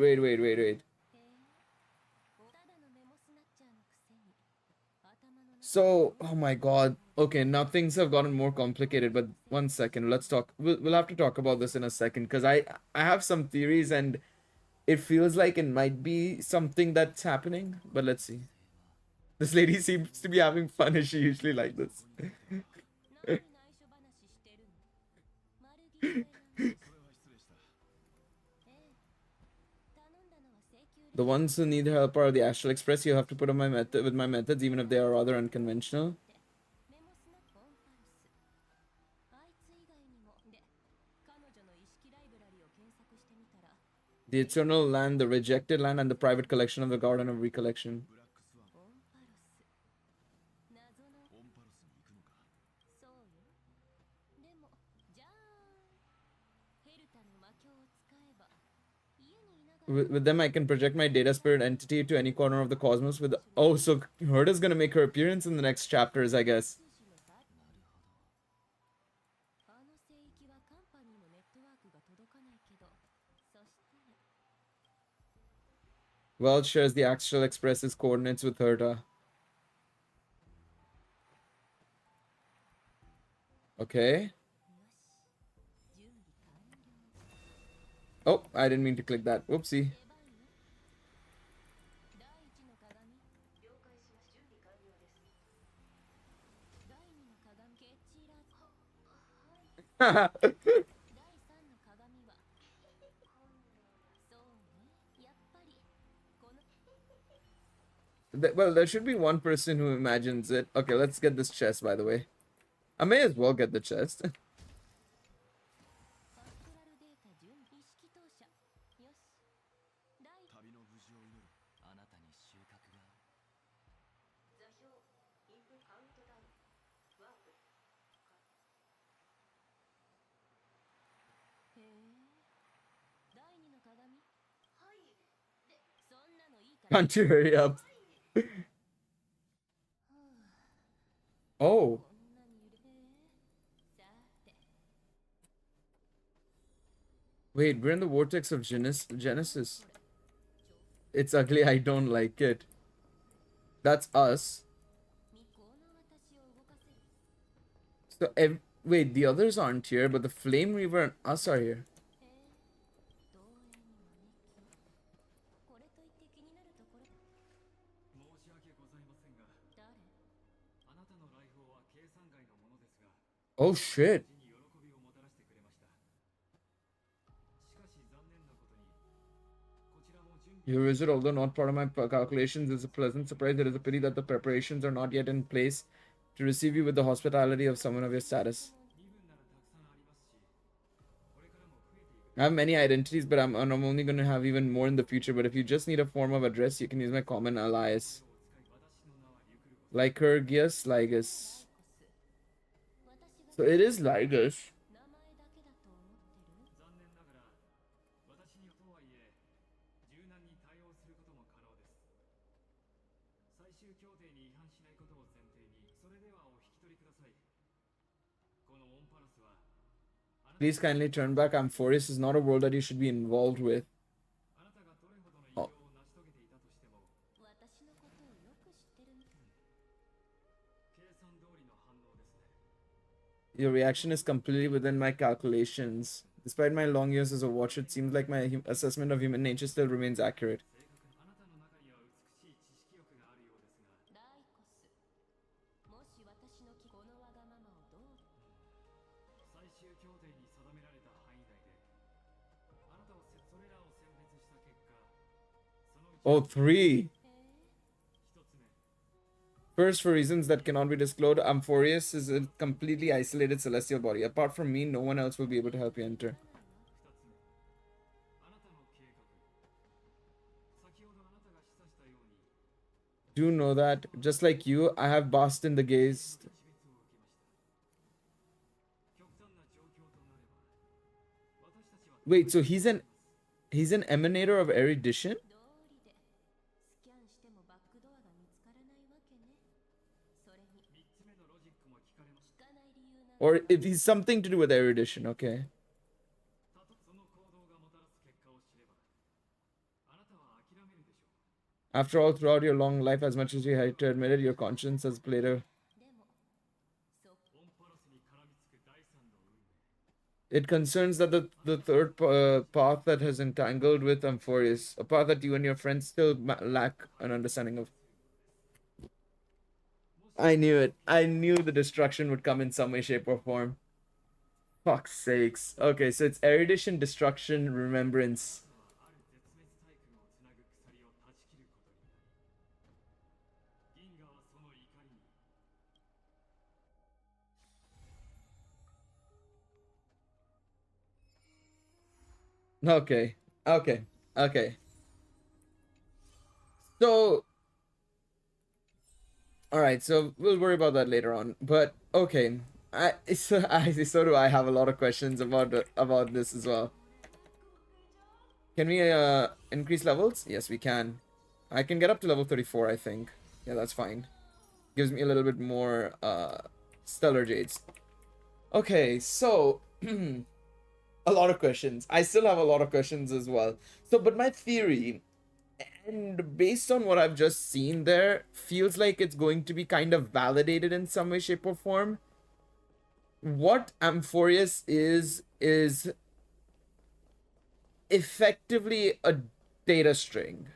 So, oh my god. Okay, now things have gotten more complicated, but one second, let's talk. We'll have to talk about this in a second because I have some theories and it feels like it might be something that's happening, but let's see. This lady seems to be having fun. Is she usually like this? The ones who need help are the Astral Express. You have to put on my method with my methods, even if they are rather unconventional. The Eternal Land, the Rejected Land, and the private collection of the Garden of Recollection. With them, I can project my data spirit entity to any corner of the cosmos with... Oh, so Herda's gonna make her appearance in the next chapters, I guess. Welch shares the Astral Express's coordinates with Herda. Okay. Oh, I didn't mean to click that. Whoopsie. Well, there should be one person who imagines it. Okay, let's get this chest, by the way. I may as well get the chest. Can't you hurry up? Oh. Wait, we're in the vortex of Genesis. It's ugly, I don't like it. That's us. So, wait, the others aren't here, but the Flame Reaver and us are here. Oh shit. Your visit, although not part of my calculations, is a pleasant surprise. It is a pity that the preparations are not yet in place to receive you with the hospitality of someone of your status. I have many identities, but I'm only going to have even more in the future. But if you just need a form of address, you can use my common alias. Lycurgus, Ligus. So it is Ligus. Please kindly turn back. Amphoris is not a world that you should be involved with. Oh. Your reaction is completely within my calculations. Despite my long years as a watcher, it seems like my assessment of human nature still remains accurate. Oh, 3. First, for reasons that cannot be disclosed, Amphorius is a completely isolated celestial body. Apart from me, no one else will be able to help you enter. Do know that, just like you, I have basked in the gaze. Wait, so he's an emanator of erudition? Or if he's something to do with erudition, okay. After all, throughout your long life, as much as you hate to admit it, your conscience has played a... It concerns that the third path that has entangled with Amphorius, a path that you and your friends still lack an understanding of. I knew it. I knew the destruction would come in some way, shape, or form. Fuck's sakes. Okay, so it's erudition, destruction, remembrance. Okay. Okay. Okay. So, all right. So we'll worry about that later on. But okay, so do I have a lot of questions about this as well. Can we increase levels? Yes, we can. I can get up to level 34, I think. Yeah, that's fine. Gives me a little bit more stellar jades. Okay, so a lot of questions. I still have a lot of questions as well. So, but my theory, and based on what I've just seen there, feels like it's going to be kind of validated in some way, shape, or form. What Amphorius is effectively a data string.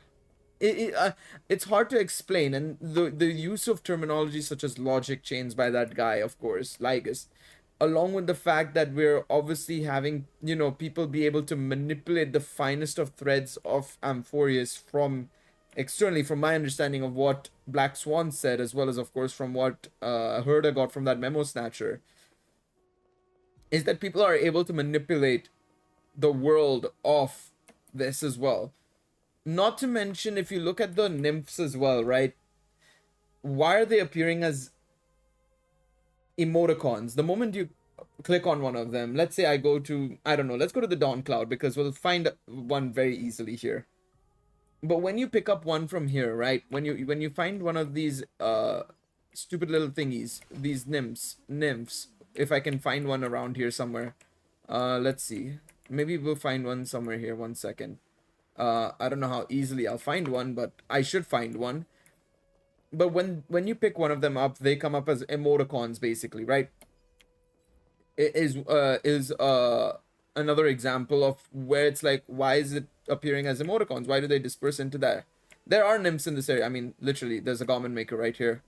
It's hard to explain, and the use of terminology such as logic chains by that guy, of course, Ligus, along with the fact that we're obviously having, you know, people be able to manipulate the finest of threads of Amphorius from externally, from my understanding of what Black Swan said, as well as, of course, from what Herda got from that memo snatcher, is that people are able to manipulate the world of this as well. Not to mention, if you look at the nymphs as well, right? Why are they appearing as emoticons? The moment you click on one of them, let's say I go to, I don't know, let's go to the Dawn Cloud, because we'll find one very easily here. But when you pick up one from here, right? When you find one of these stupid little thingies, these nymphs, if I can find one around here somewhere. Let's see. Maybe we'll find one somewhere here. 1 second. I don't know how easily I'll find one, but I should find one. But when you pick one of them up, they come up as emoticons, basically, right? It is another example of where it's like, why is it appearing as emoticons? Why do they disperse into that? There are nymphs in this area. I mean, literally, there's a garment maker right here.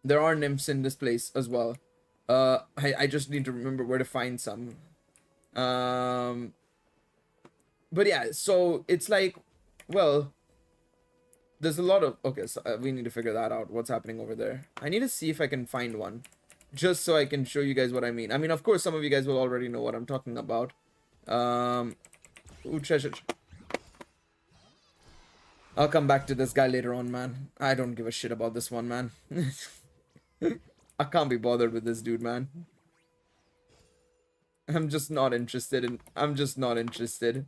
There are nymphs in this place as well. I just need to remember where to find some. But yeah, so it's like, well, there's a lot of, okay, so we need to figure that out, what's happening over there. I need to see if I can find one, just so I can show you guys what I mean. I mean, of course, some of you guys will already know what I'm talking about. Ooh, treasure. I'll come back to this guy later on, man. I don't give a shit about this one, man. I can't be bothered with this dude, man. I'm just not interested in... I'm just not interested.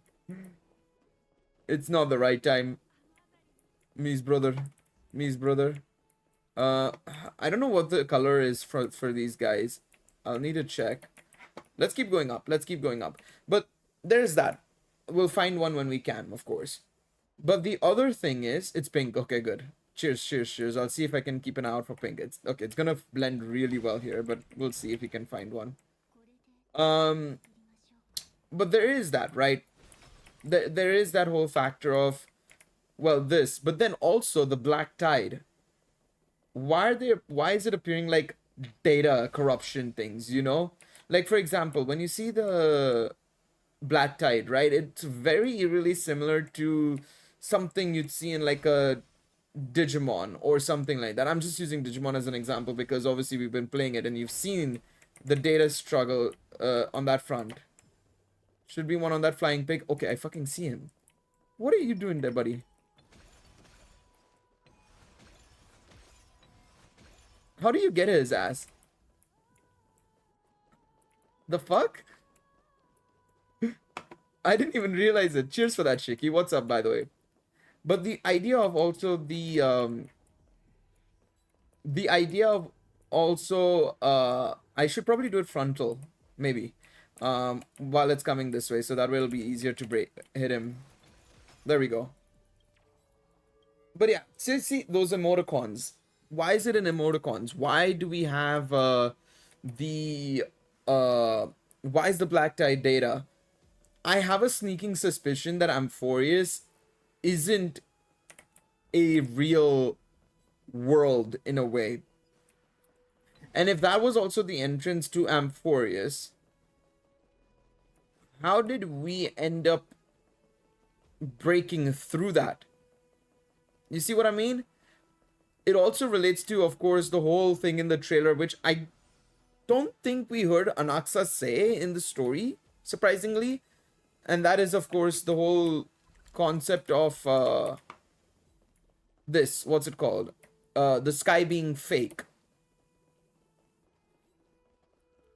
It's not the right time. Me's brother. Me's brother. I don't know what the color is for these guys. I'll need to check. Let's keep going up. Let's keep going up. But there's that. We'll find one when we can, of course. But the other thing is, it's pink. Okay, good. Cheers, cheers, cheers. I'll see if I can keep an eye out for pink. It's okay. It's gonna blend really well here, but we'll see if we can find one. But there is that, right? There is that whole factor of, well, this, but then also the black tide. Why is it appearing like data corruption things, you know? Like, for example, when you see the black tide, right? It's very eerily similar to something you'd see in like a Digimon or something like that. I'm just using Digimon as an example because obviously we've been playing it and you've seen the data struggle on that front. Should be one on that flying pig. Okay, I fucking see him. What are you doing there, buddy? How do you get his ass? The fuck? I didn't even realize it. Cheers for that, Shiki. What's up, by the way? But the idea of also the idea of also I should probably do it frontal, maybe, while it's coming this way, so that way it'll be easier to hit him. There we go. But yeah, see those emoticons. Why is it in emoticons? Why do we have why is the black tie data? I have a sneaking suspicion that Amphorius isn't a real world in a way. And if that was also the entrance to Amphorius, how did we end up breaking through that? You see what I mean? It also relates to, of course, the whole thing in the trailer, which I don't think we heard Anaxa say in the story, surprisingly. And that is, of course, the whole concept of this, what's it called? The sky being fake.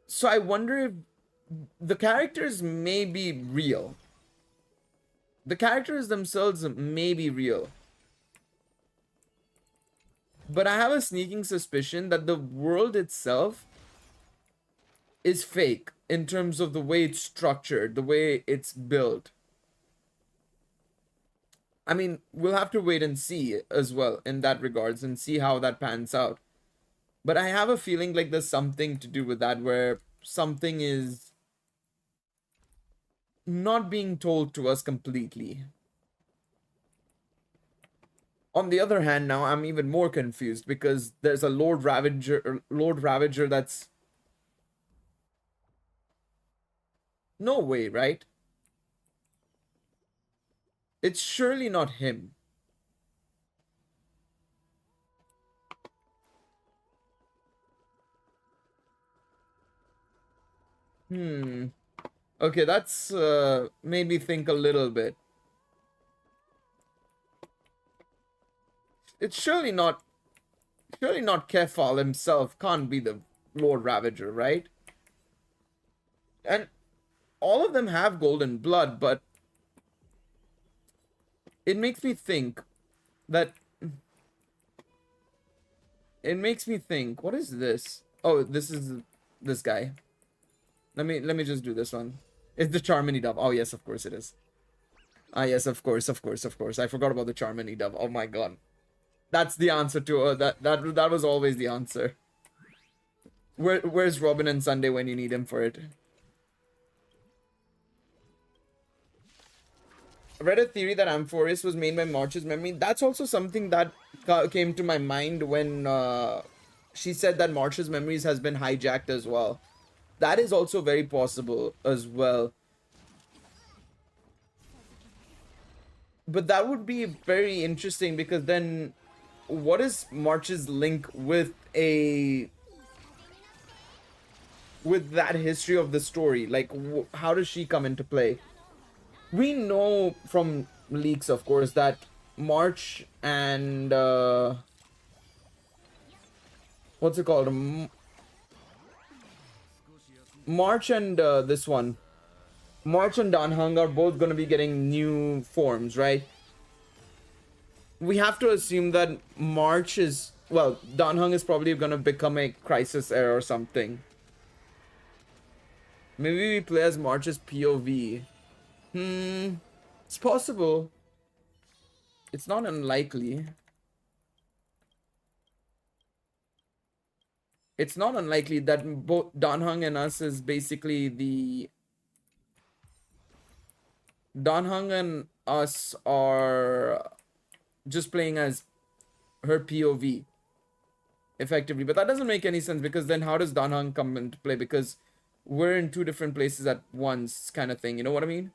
So I wonder if the characters may be real. The characters themselves may be real. But I have a sneaking suspicion that the world itself is fake in terms of the way it's structured, the way it's built. I mean, we'll have to wait and see as well in that regards and see how that pans out. But I have a feeling like there's something to do with that, where something is not being told to us completely. On the other hand, now I'm even more confused because there's a Lord Ravager that's... No way, right? It's surely not him. Okay, that's made me think a little bit. It's surely not Kefal himself can't be the Lord Ravager, right? And all of them have golden blood, but it makes me think that... It makes me think, what is this? Oh, this is this guy. Let me just do this one. It's the Charmony Dove. Oh, yes, of course it is. Ah, yes, of course. I forgot about the Charmony Dove. Oh my god. That's the answer to that was always the answer. Where's Robin and Sunday when you need him for it? I read a theory that Amphorius was made by March's memory. That's also something that came to my mind when she said that March's memories has been hijacked as well. That is also very possible as well. But that would be very interesting because then what is March's link with that history of the story? Like, how does she come into play? We know from leaks, of course, that March and what's it called? March and this one. March and Danhang are both going to be getting new forms, right? We have to assume that March is, well, Danhang is probably going to become a crisis era or something. Maybe we play as March's POV. It's possible. It's not unlikely. It's not unlikely that both Danhang and us is basically the... Danhang and us are just playing as her POV. Effectively. But that doesn't make any sense, because then how does Danhang come into play? Because we're in two different places at once, kind of thing. You know what I mean?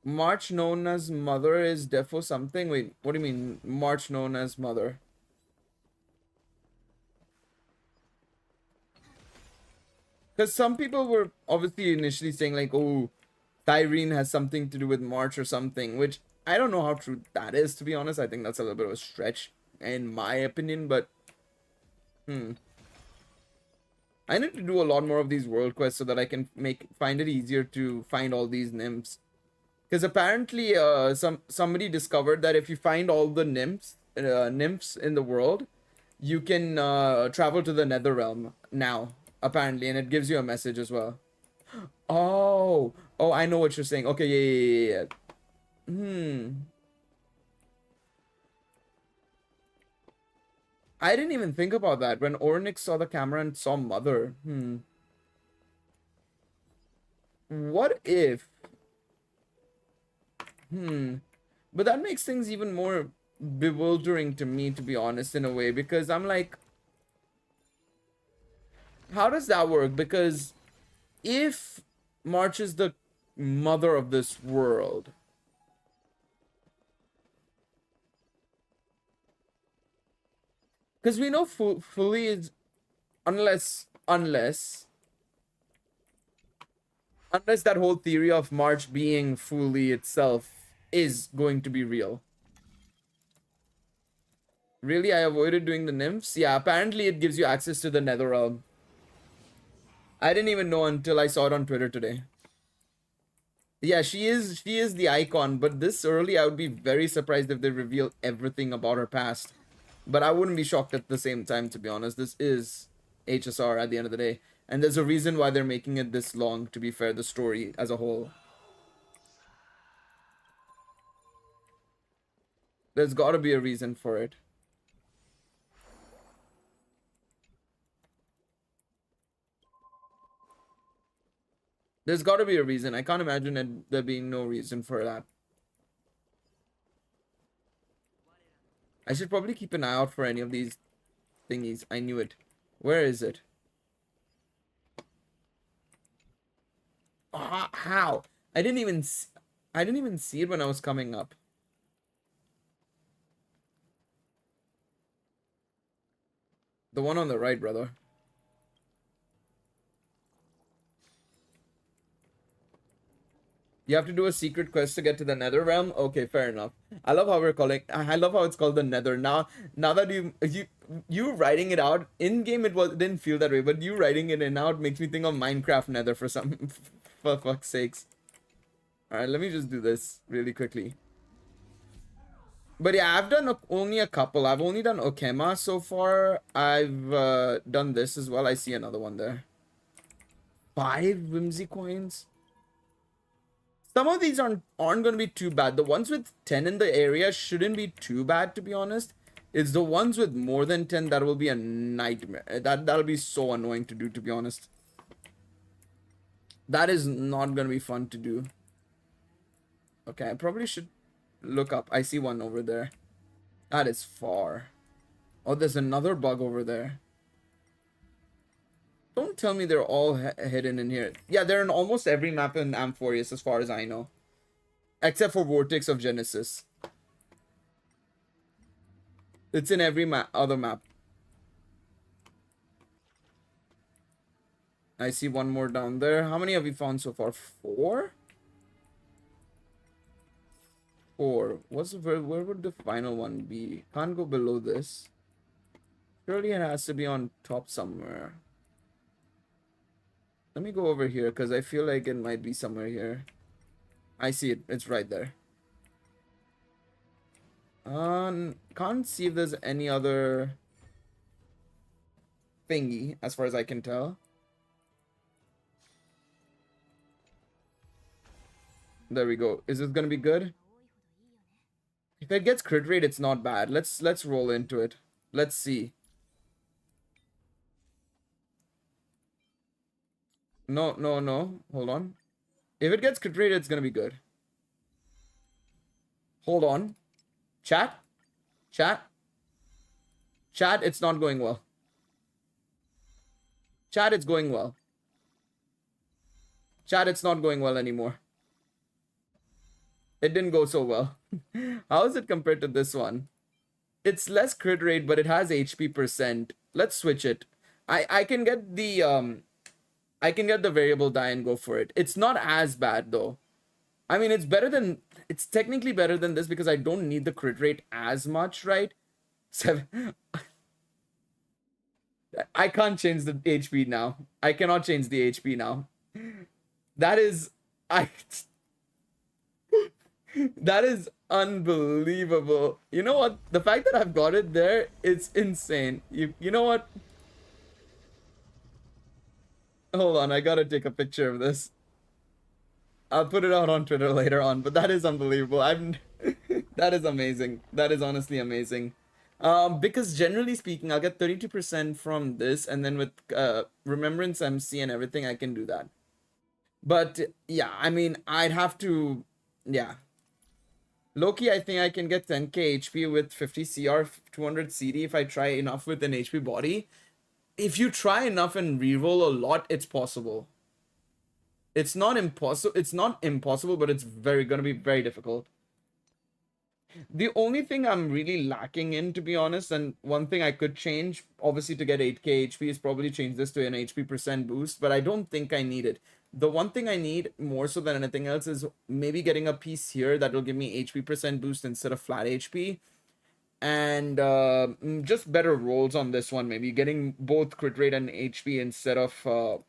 March known as Mother is defo something? Wait, what do you mean? March known as Mother? Because some people were obviously initially saying like, oh, Tyrene has something to do with March or something, which I don't know how true that is, to be honest. I think that's a little bit of a stretch in my opinion, but I need to do a lot more of these world quests so that I can find it easier to find all these nymphs. Because apparently somebody discovered that if you find all the nymphs in the world, you can travel to the Nether Realm now, apparently, and it gives you a message as well. Oh, I know what you're saying. Okay, yeah. I didn't even think about that when Ornix saw the camera and saw Mother. What if... But that makes things even more bewildering to me, to be honest, in a way, because I'm like, how does that work? Because if March is the mother of this world, because we know fully is, unless that whole theory of March being fully itself is going to be real. Really, I avoided doing the nymphs? Yeah, apparently it gives you access to the Nether Realm. I didn't even know until I saw it on Twitter today. Yeah, she is the icon, but this early I would be very surprised if they reveal everything about her past. But I wouldn't be shocked at the same time, to be honest. This is HSR at the end of the day. And there's a reason why they're making it this long, to be fair, the story as a whole. There's gotta be a reason for it. There's gotta be a reason. I can't imagine there being no reason for that. I should probably keep an eye out for any of these thingies. I knew it. Where is it? How? I didn't even see it when I was coming up. The one on the right, brother. You have to do a secret quest to get to the Nether Realm? Okay, fair enough. I love how I love how it's called the Nether. Now that you writing it out in game, it didn't feel that way, but you writing it in out makes me think of Minecraft Nether for fuck's sakes. All right, let me just do this really quickly. But yeah, I've done only a couple. I've only done Okema so far. I've done this as well. I see another one there. 5 Whimsy coins. Some of these aren't going to be too bad. The ones with 10 in the area shouldn't be too bad, to be honest. It's the ones with more than 10 that will be a nightmare. That'll be so annoying to do, to be honest. That is not going to be fun to do. Okay, I probably should look up. I see one over there. That is far. Oh, there's another bug over there. Don't tell me they're all hidden in here. Yeah, they're in almost every map in Amphorius, as far as I know. Except for Vortex of Genesis. It's in every other map. I see one more down there. How many have we found so far? 4? 4. Where would the final one be? Can't go below this. Surely it has to be on top somewhere. Let me go over here because I feel like it might be somewhere here. I see it. It's right there. Can't see if there's any other thingy as far as I can tell. There we go. Is this gonna be good? If it gets crit rate, it's not bad. Let's roll into it. Let's see. No. Hold on. If it gets crit rate, it's gonna be good. Hold on. Chat, it's not going well. Chat, it's going well. Chat, it's not going well anymore. It didn't go so well. How is it compared to this one? It's less crit rate, but it has HP percent. Let's switch it. I can get the variable die and go for it. It's not as bad though. I mean, it's technically better than this because I don't need the crit rate as much, right? 7. I can't change the HP now. I cannot change the HP now. That is that is unbelievable. You know what? The fact that I've got it there, it's insane. You know what? Hold on, I gotta take a picture of this. I'll put it out on Twitter later on, but that is unbelievable. That is amazing. That is honestly amazing. Because generally speaking, I'll get 32% from this, and then with Remembrance MC and everything, I can do that. But yeah, I mean, I'd have to, yeah. Loki, I think I can get 10k HP with 50 CR, 200 CD if I try enough with an HP body. If you try enough and reroll a lot, it's possible. It's not impossible, but it's gonna be very difficult. The only thing I'm really lacking in, to be honest, and one thing I could change, obviously to get 8k HP, is probably change this to an HP percent boost, but I don't think I need it. The one thing I need more so than anything else is maybe getting a piece here that will give me HP percent boost instead of flat HP. And just better rolls on this one, maybe getting both crit rate and HP instead of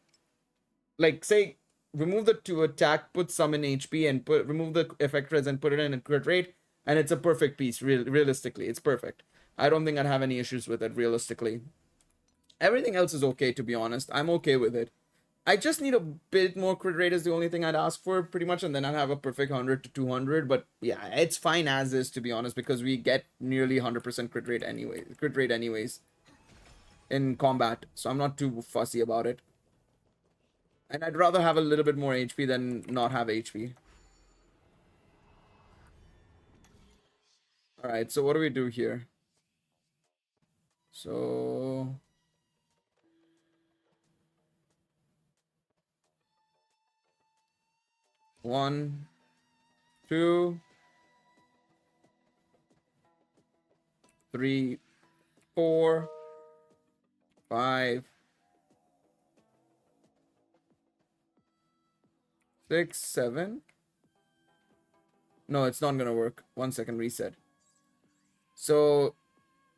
like, say, remove the 2 attack, put some in HP, and remove the effect res and put it in a crit rate, and it's a perfect piece. Realistically, it's perfect. I don't think I'd have any issues with it. Realistically, everything else is okay, to be honest. I'm okay with it. I just need a bit more crit rate is the only thing I'd ask for, pretty much, and then I'd have a perfect 100 to 200. But yeah, it's fine as is, to be honest, because we get nearly 100% crit rate anyways in combat, so I'm not too fussy about it. And I'd rather have a little bit more HP than not have HP. Alright, so what do we do here? So... 1, 2, 3, 4, 5, 6, 7. No, it's not gonna work. 1 second, reset. So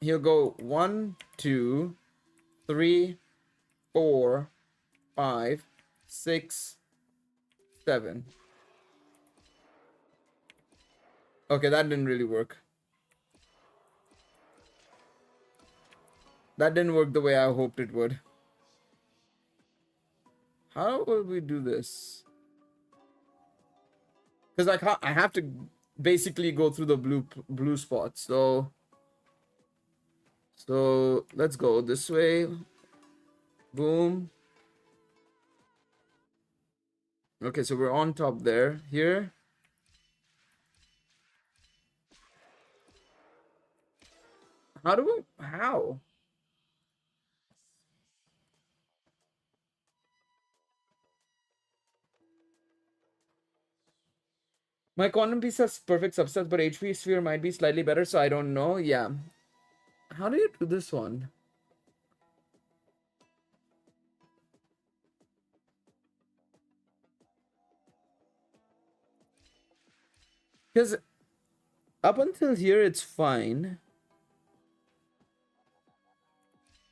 he'll go 1, 2, 3, 4, 5, 6, 7. Okay, that didn't really work. That didn't work the way I hoped it would. How will we do this? Because I have to basically go through the blue spots. So let's go this way. Boom. Okay, so we're on top there. Here. How? My quantum piece has perfect subsets, but HP sphere might be slightly better, so I don't know. Yeah. How do you do this one? Because up until here, it's fine.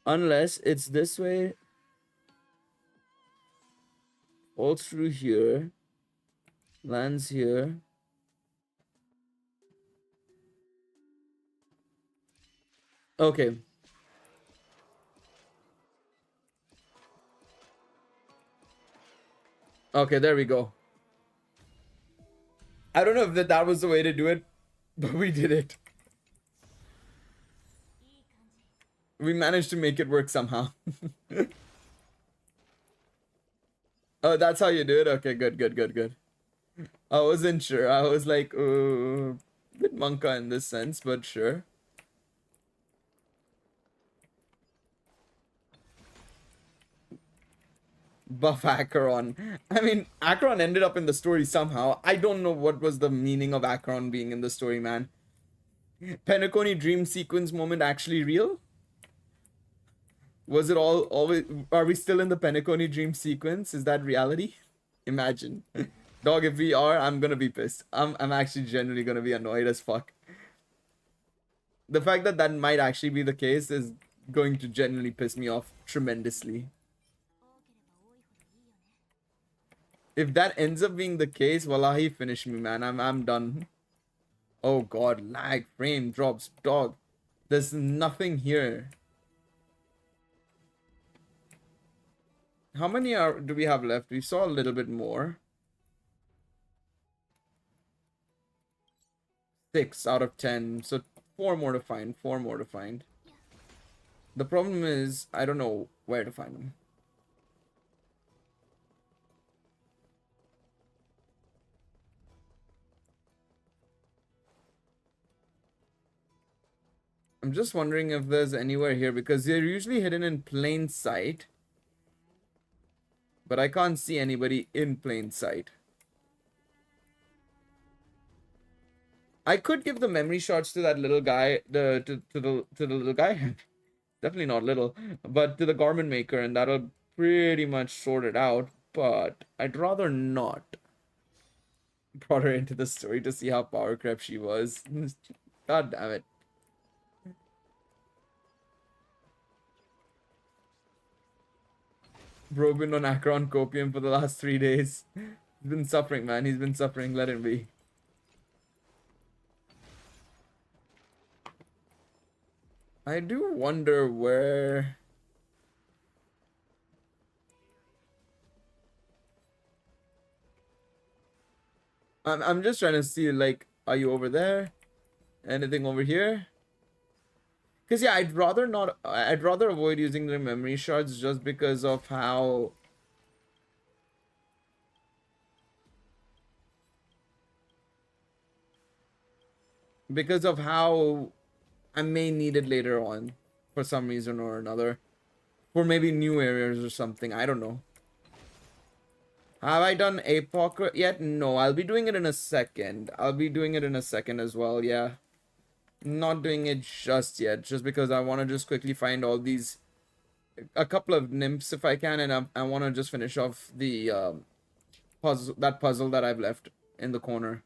Unless it's this way. All through here. Lands here. Okay. Okay, there we go. I don't know if that was the way to do it, but we did it. We managed to make it work somehow. Oh, that's how you do it? Okay, good, good, good, good. I wasn't sure. I was like, a bit monka in this sense, but sure. Buff Acheron. I mean, Acheron ended up in the story somehow. I don't know what was the meaning of Acheron being in the story, man. Penacony dream sequence moment actually real? Was it all always? Are we still in the Penacony dream sequence? Is that reality? Imagine. Dog, if we are, I'm gonna be pissed. I'm actually genuinely gonna be annoyed as fuck. The fact that that might actually be the case is going to genuinely piss me off tremendously. If that ends up being the case, wallahi, finish me, man. I'm done. Oh god, lag, frame drops, dog. There's nothing here. How many do we have left? We saw a little bit more. 6 out of 10. So 4 more to find. 4 more to find. The problem is, I don't know where to find them. I'm just wondering if there's anywhere here, because they're usually hidden in plain sight. But I can't see anybody in plain sight. I could give the memory shots to that little guy, to the little guy. Definitely not little, but to the garment maker, and that'll pretty much sort it out. But I'd rather not. Brought her into the story to see how power crept she was. God damn it. Bro been on Acheron copium for the last 3 days. He's been suffering, man. He's been suffering. Let him be. I do wonder where... I'm just trying to see, like, are you over there? Anything over here? Because, yeah, I'd rather avoid using the memory shards just because of how... Because of how I may need it later on for some reason or another. For maybe new areas or something. I don't know. Have I done Apoc yet? No, I'll be doing it in a second. I'll be doing it in a second as well, yeah. Not doing it just yet, just because I want to just quickly find all these... A couple of nymphs if I can, and I want to just finish off the puzzle that I've left in the corner.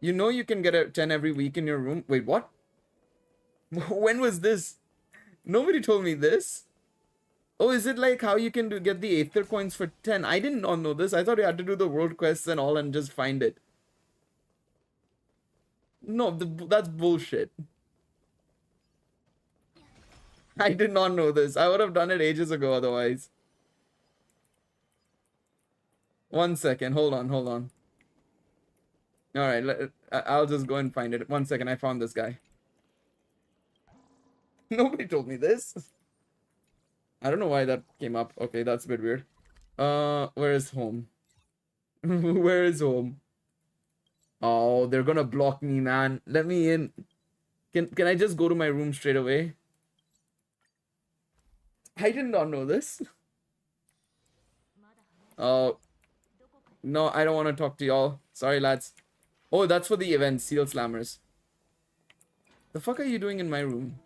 You know you can get a 10 every week in your room? Wait, what? When was this? Nobody told me this. Oh, is it like how you can get the Aether coins for 10? I did not know this. I thought you had to do the world quests and all and just find it. No, that's bullshit. I did not know this. I would have done it ages ago otherwise. 1 second. Hold on, hold on. Alright, I'll just go and find it. 1 second, I found this guy. Nobody told me this. I don't know why that came up. Okay, that's a bit weird. Where is home? Where is home? Oh, they're gonna block me, man. Let me in. Can I just go to my room straight away? I did not know this. Oh. No, I don't want to talk to y'all. Sorry, lads. Oh, that's for the event, Seal Slammers. The fuck are you doing in my room?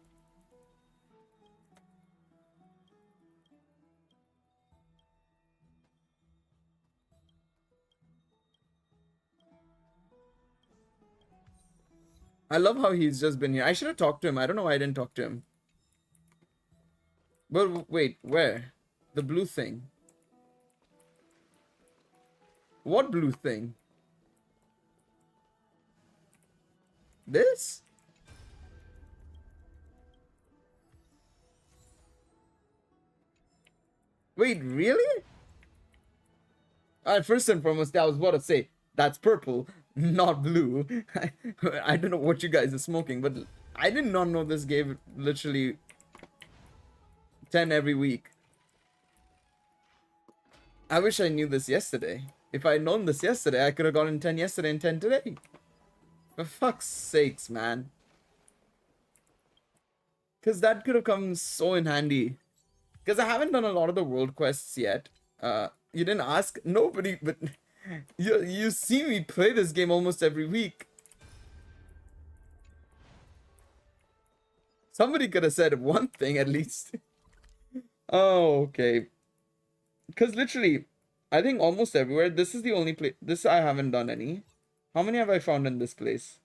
I love how he's just been here. I should have talked to him. I don't know why I didn't talk to him. But wait, where? The blue thing. What blue thing? This? Wait, really? First and foremost, I was about to say, that's purple, not blue. I don't know what you guys are smoking, but I did not know this gave literally 10 every week. I wish I knew this yesterday. If I had known this yesterday, I could have gotten 10 yesterday and 10 today. For fuck's sakes, man. Because that could have come so in handy. Because I haven't done a lot of the world quests yet. You didn't ask? Nobody, but you see me play this game almost every week. Somebody could have said one thing at least. Oh, okay. Because literally, I think almost everywhere, this is the only place. This I haven't done any. How many have I found in this place?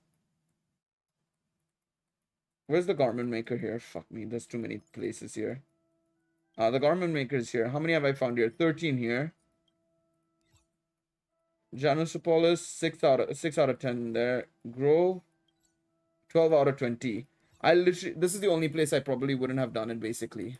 Where's the garment maker here? Fuck me, there's too many places here. The garment maker is here. How many have I found here? 13 here. Janusopolis, 6 out of 10 there. Grove, 12 out of 20. This is the only place I probably wouldn't have done it, basically.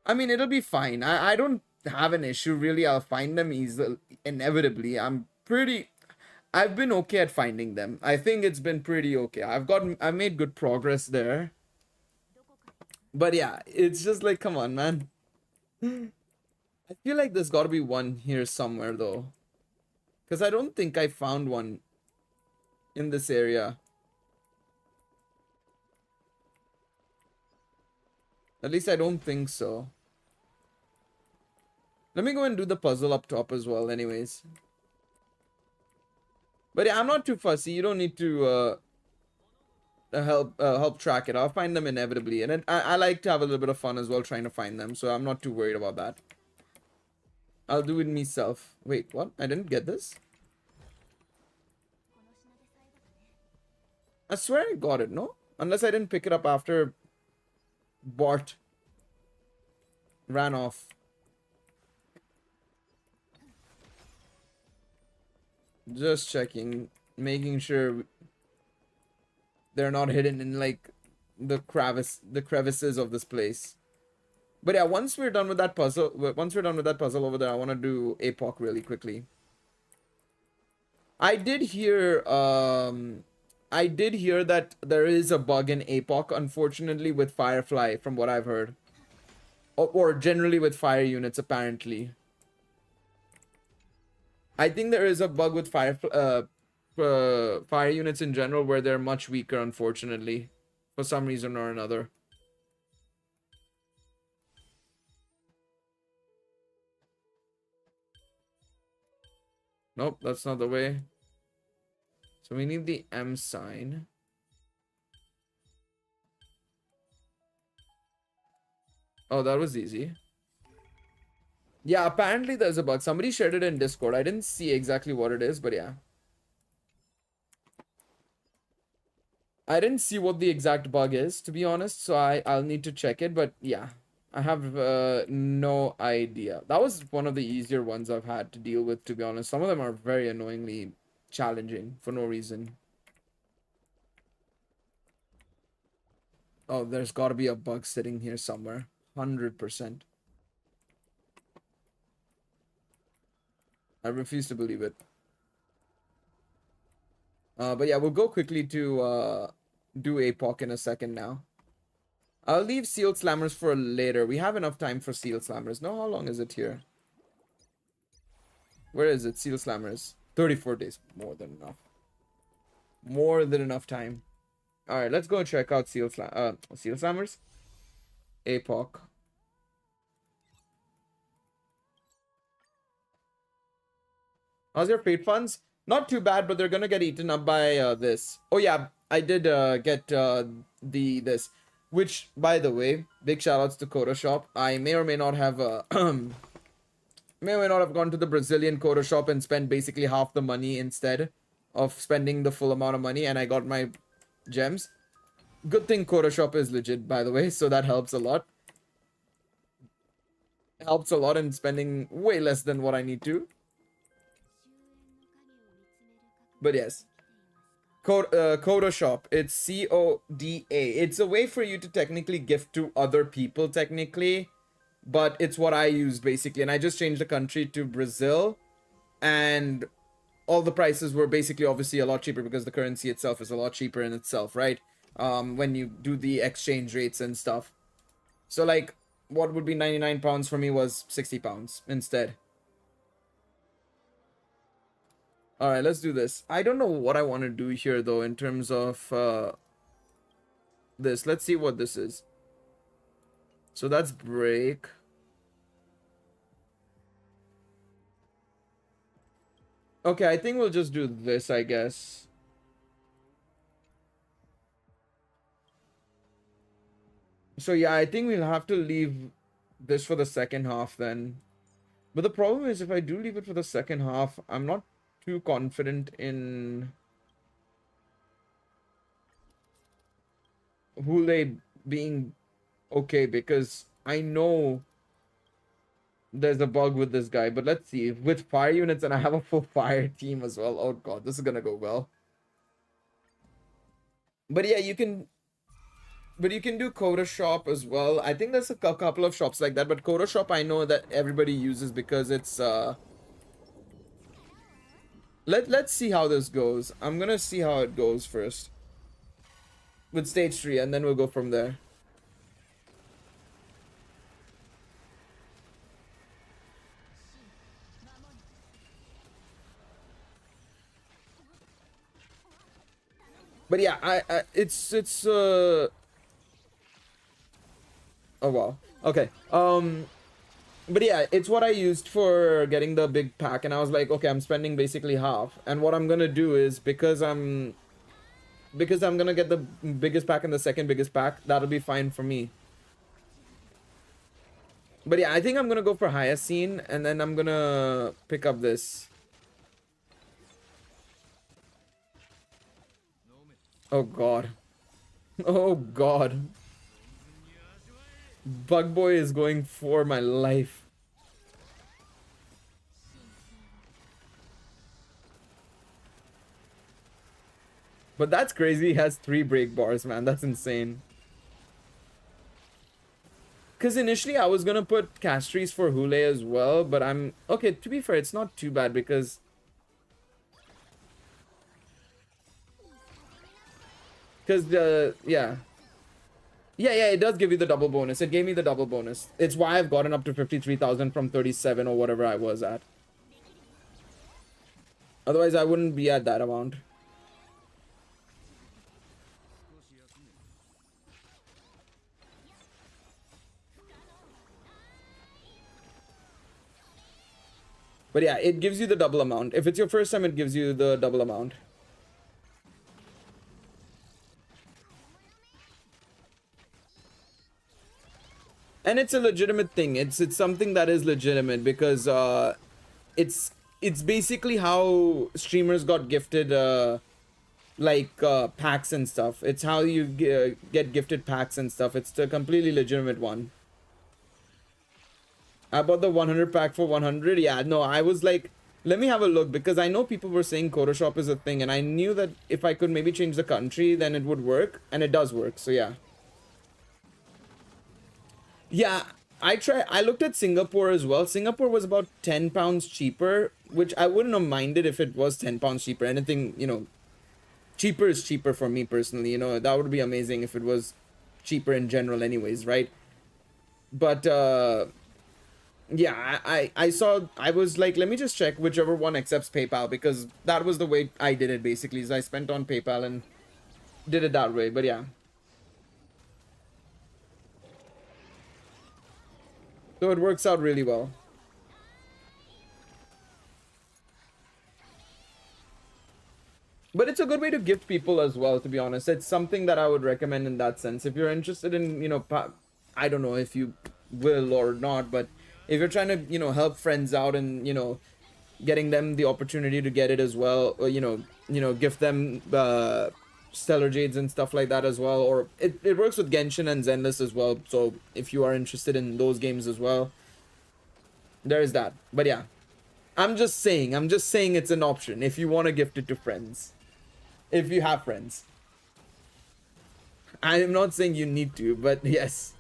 I mean, it'll be fine. I don't have an issue, really. I'll find them easily, inevitably. I've been okay at finding them. I think it's been pretty okay. I've made good progress there. But yeah, it's just like, come on, man. I feel like there's got to be one here somewhere, though. Because I don't think I found one in this area. At least I don't think so. Let me go and do the puzzle up top as well, anyways. But yeah, I'm not too fussy. You don't need to help track it. I'll find them inevitably. And I like to have a little bit of fun as well trying to find them. So I'm not too worried about that. I'll do it myself. Wait, what? I didn't get this? I swear I got it, no? Unless I didn't pick it up after Bart ran off. Just checking, making sure they're not hidden in like the crevices of this place. But yeah, once we're done with that puzzle over there, I want to do APOC really quickly. I did hear that there is a bug in APOC, unfortunately, with Firefly, from what I've heard. Or generally with fire units, apparently. I think there is a bug with fire units in general where they're much weaker, unfortunately, for some reason or another. Nope, that's not the way. So we need the M sign. Oh, that was easy. Yeah, apparently there's a bug. Somebody shared it in Discord. I didn't see exactly what it is, but yeah. I didn't see what the exact bug is, to be honest, so I'll need to check it, but yeah. I have no idea. That was one of the easier ones I've had to deal with, to be honest. Some of them are very annoyingly challenging for no reason. Oh, there's got to be a bug sitting here somewhere. 100%. I refuse to believe it. But yeah, we'll go quickly to do APOC in a second now. I'll leave Sealed Slammers for later. We have enough time for Sealed Slammers. No, how long is it here? Where is it? Sealed Slammers. 34 days. More than enough. More than enough time. Alright, let's go check out Sealed Slammers. APOC. How's your fate funds? Not too bad, but they're gonna get eaten up by this. Oh yeah, I did get this. Which, by the way, big shoutouts to Koda Shop. I may or may not have May or may not have gone to the Brazilian Kodo shop and spent basically half the money instead of spending the full amount of money, and I got my gems. Good thing Kodo shop is legit, by the way, so that helps a lot. Helps a lot in spending way less than what I need to. But yes. Kodo shop. It's C-O-D-A. It's a way for you to technically gift to other people, technically. But it's what I use, basically. And I just changed the country to Brazil. And all the prices were basically obviously a lot cheaper because the currency itself is a lot cheaper in itself, right? When you do the exchange rates and stuff. So, like, what would be 99 pounds for me was 60 pounds instead. Alright, let's do this. I don't know what I want to do here, though, in terms of this. Let's see what this is. So that's break. Okay, I think we'll just do this, I guess. So yeah, I think we'll have to leave this for the second half then. But the problem is, if I do leave it for the second half, I'm not too confident in Hule being okay, because I know there's a bug with this guy. But let's see. With fire units, and I have a full fire team as well. Oh god, this is gonna go well. But yeah, you can do Kodo shop as well. I think there's a couple of shops like that, but Kodo shop I know that everybody uses because it's let's see how this goes. I'm gonna see how it goes first with stage 3, and then we'll go from there. But yeah, it's oh wow. Okay. But yeah, it's what I used for getting the big pack, and I was like, okay, I'm spending basically half. And what I'm gonna do is, because I'm gonna get the biggest pack and the second biggest pack, that'll be fine for me. But yeah, I think I'm gonna go for Hyacine, and then I'm gonna pick up this. Oh god. Oh god. Bug Boy is going for my life. But that's crazy. He has 3 break bars, man. That's insane. Because initially I was gonna put Castries for Hule as well, but I'm... Okay, to be fair, it's not too bad because... yeah. Yeah, it does give you the double bonus. It gave me the double bonus. It's why I've gotten up to 53,000 from 37 or whatever I was at. Otherwise, I wouldn't be at that amount. But yeah, it gives you the double amount. If it's your first time, it gives you the double amount. And it's a legitimate thing. It's something that is legitimate because it's basically how streamers got gifted packs and stuff. It's how you get gifted packs and stuff. It's a completely legitimate one. I bought the 100 pack for 100. Yeah, no, I was like, let me have a look, because I know people were saying Kodo shop is a thing, and I knew that if I could maybe change the country, then it would work, and it does work. So yeah. Yeah, I looked at Singapore as well. Singapore was about 10 pounds cheaper, which I wouldn't have minded if it was 10 pounds cheaper. Anything, you know, cheaper is cheaper for me personally. You know, that would be amazing if it was cheaper in general anyways, right? But yeah, I saw, I was like, let me just check whichever one accepts PayPal, because that was the way I did it basically, is I spent on PayPal and did it that way. But yeah. So it works out really well. But it's a good way to gift people as well, to be honest. It's something that I would recommend in that sense. If you're interested in, you know, I don't know if you will or not, but if you're trying to, help friends out and, getting them the opportunity to get it as well, or, gift them stellar jades and stuff like that as well, or it works with Genshin and Zenless as well, so if you are interested in those games as well, there's that. But yeah, I'm just saying it's an option if you want to gift it to friends, if you have friends. I am not saying you need to, but yes,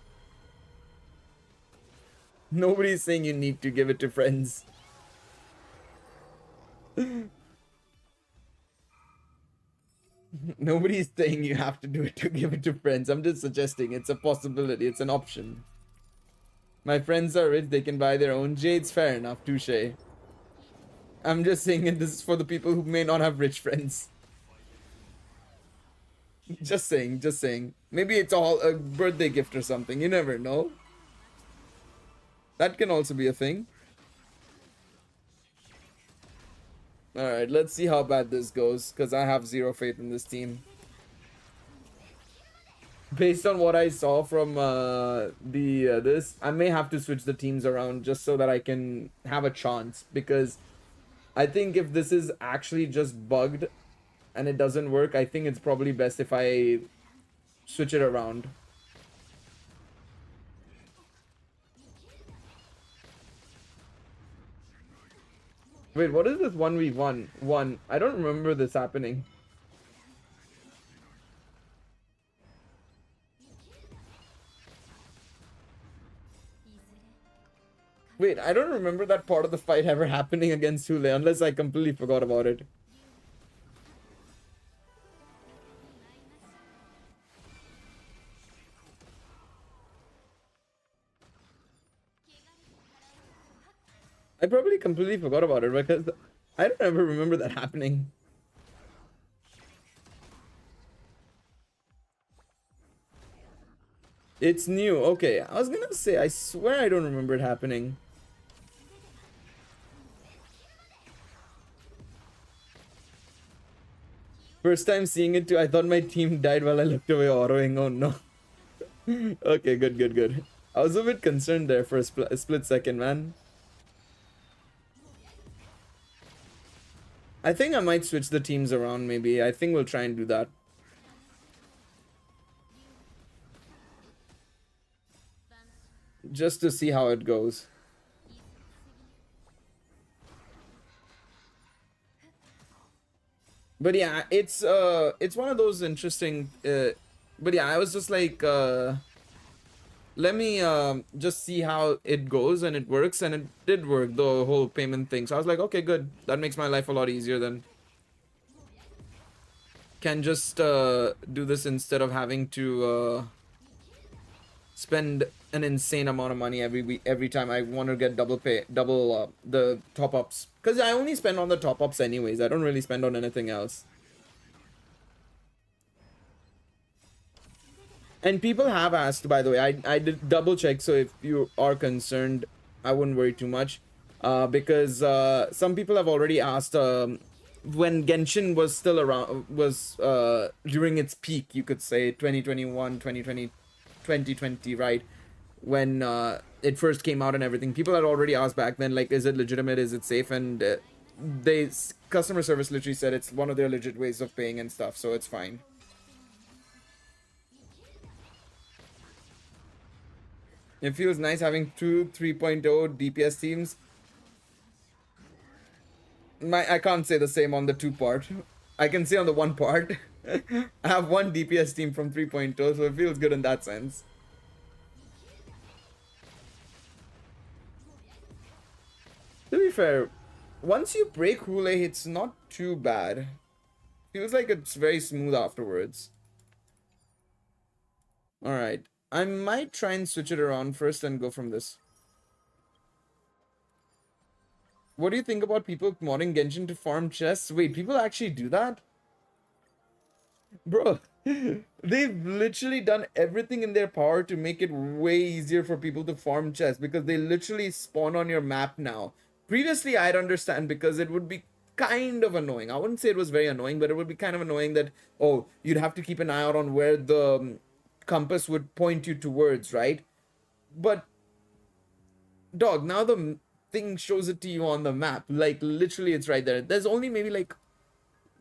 nobody's saying you need to give it to friends. Nobody's saying you have to do it to give it to friends. I'm just suggesting it's a possibility, it's an option. My friends are rich, they can buy their own jades. Fair enough, touche. I'm just saying this is for the people who may not have rich friends. Just saying. Maybe it's all a birthday gift or something. You never know. That can also be a thing. Alright, let's see how bad this goes, because I have zero faith in this team. Based on what I saw from this, I may have to switch the teams around just so that I can have a chance, because I think if this is actually just bugged and it doesn't work, I think it's probably best if I switch it around. Wait, what is this 1v1? I don't remember this happening. Wait, I don't remember that part of the fight ever happening against Hule, unless I completely forgot about it. I probably completely forgot about it because I don't ever remember that happening. It's new. Okay, I was gonna say, I swear I don't remember it happening. First time seeing it too, I thought my team died while I looked away autoing. Oh no. Okay, good. I was a bit concerned there for a split second, man. I think I might switch the teams around, maybe. I think we'll try and do that. Just to see how it goes. But yeah, it's one of those interesting but yeah, I was just like let me just see how it goes, and it works, and it did work, the whole payment thing. So I was like, okay, good. That makes my life a lot easier then. Can just do this instead of having to spend an insane amount of money every time I want to get double the top-ups, because I only spend on the top-ups anyways. I don't really spend on anything else. And people have asked, by the way, I did double check, so if you are concerned, I wouldn't worry too much, because some people have already asked when Genshin was still around, was during its peak, you could say 2021, 2020, right? When it first came out and everything, people had already asked back then, like, is it legitimate, is it safe? And customer service literally said it's one of their legit ways of paying and stuff, so it's fine. It feels nice having two 3.0 DPS teams. I can't say the same on the 2 part. I can say on the 1 part. I have one DPS team from 3.0, so it feels good in that sense. To be fair, once you break Hule, it's not too bad. Feels like it's very smooth afterwards. Alright. I might try and switch it around first and go from this. What do you think about people modding Genshin to farm chests? Wait, people actually do that? Bro, they've literally done everything in their power to make it way easier for people to farm chests, because they literally spawn on your map now. Previously, I'd understand, because it would be kind of annoying. I wouldn't say it was very annoying, but it would be kind of annoying that, oh, you'd have to keep an eye out on where the compass would point you towards, right? But dog, now the thing shows it to you on the map. Like literally it's right there. There's only maybe like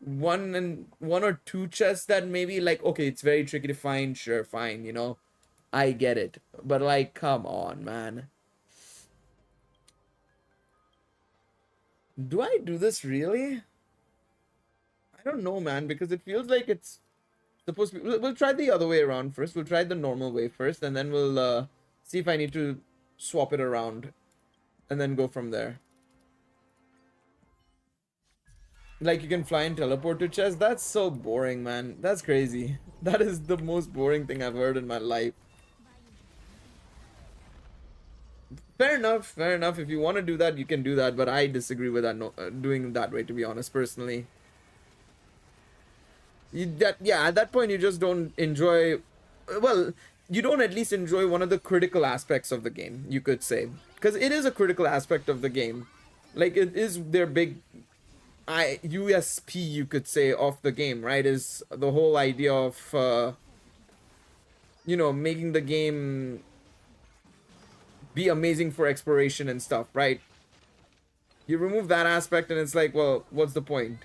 one or two chests that maybe like, okay, it's very tricky to find. Sure, fine, you know, I get it. But like, come on, man. Do I do this really? I don't know, man, because it feels like it's supposed to be. We'll try the other way around first. We'll try the normal way first, and then we'll see if I need to swap it around, and then go from there. Like you can fly and teleport to chests. That's so boring, man. That's crazy. That is the most boring thing I've heard in my life. Fair enough, fair enough. If you want to do that, you can do that, but I disagree with that. No, doing it that way, to be honest, personally. Yeah, at that point you just don't enjoy. Well, you don't at least enjoy one of the critical aspects of the game, you could say, because it is a critical aspect of the game. Like it is their big USP, you could say, of the game, right? Is the whole idea of you know, making the game be amazing for exploration and stuff, right? You remove that aspect and it's like, well, what's the point?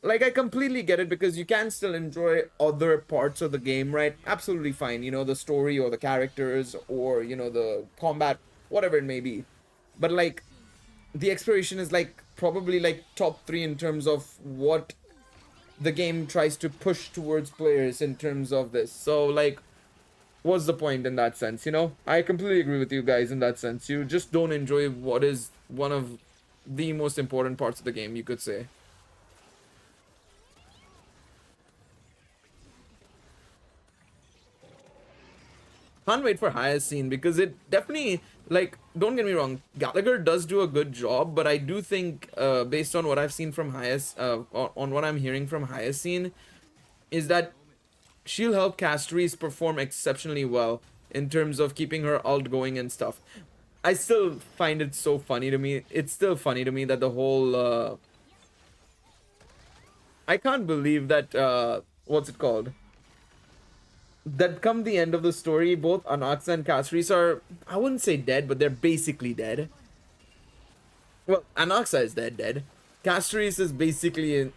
Like, I completely get it, because you can still enjoy other parts of the game, right? Absolutely fine, you know, the story or the characters or, you know, the combat, whatever it may be. But like, the exploration is like probably like top 3 in terms of what the game tries to push towards players in terms of this. So like, what's the point in that sense, you know? I completely agree with you guys in that sense. You just don't enjoy what is one of the most important parts of the game, you could say. Can't wait for highest scene, because it definitely, like, don't get me wrong, Gallagher does do a good job, but I do think based on what I've seen from highest on what I'm hearing from highest scene, is that she'll help Castries perform exceptionally well in terms of keeping her ult going and stuff. I still find it so funny to me. It's still funny to me that the whole I can't believe that what's it called, that come the end of the story, both Anaxa and Castries are, I wouldn't say dead, but they're basically dead. Well, Anaxa is dead. Castries is basically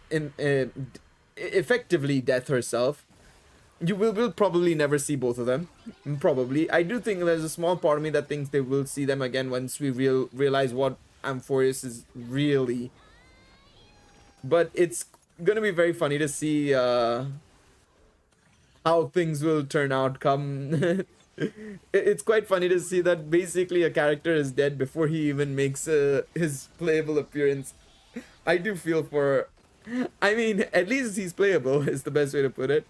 effectively death herself. You will probably never see both of them. Probably. I do think there's a small part of me that thinks they will see them again once we realize what Amphorius is really. But it's gonna be very funny to see how things will turn out come. It's quite funny to see that basically a character is dead before he even makes his playable appearance. I do feel for, I mean, at least he's playable is the best way to put it.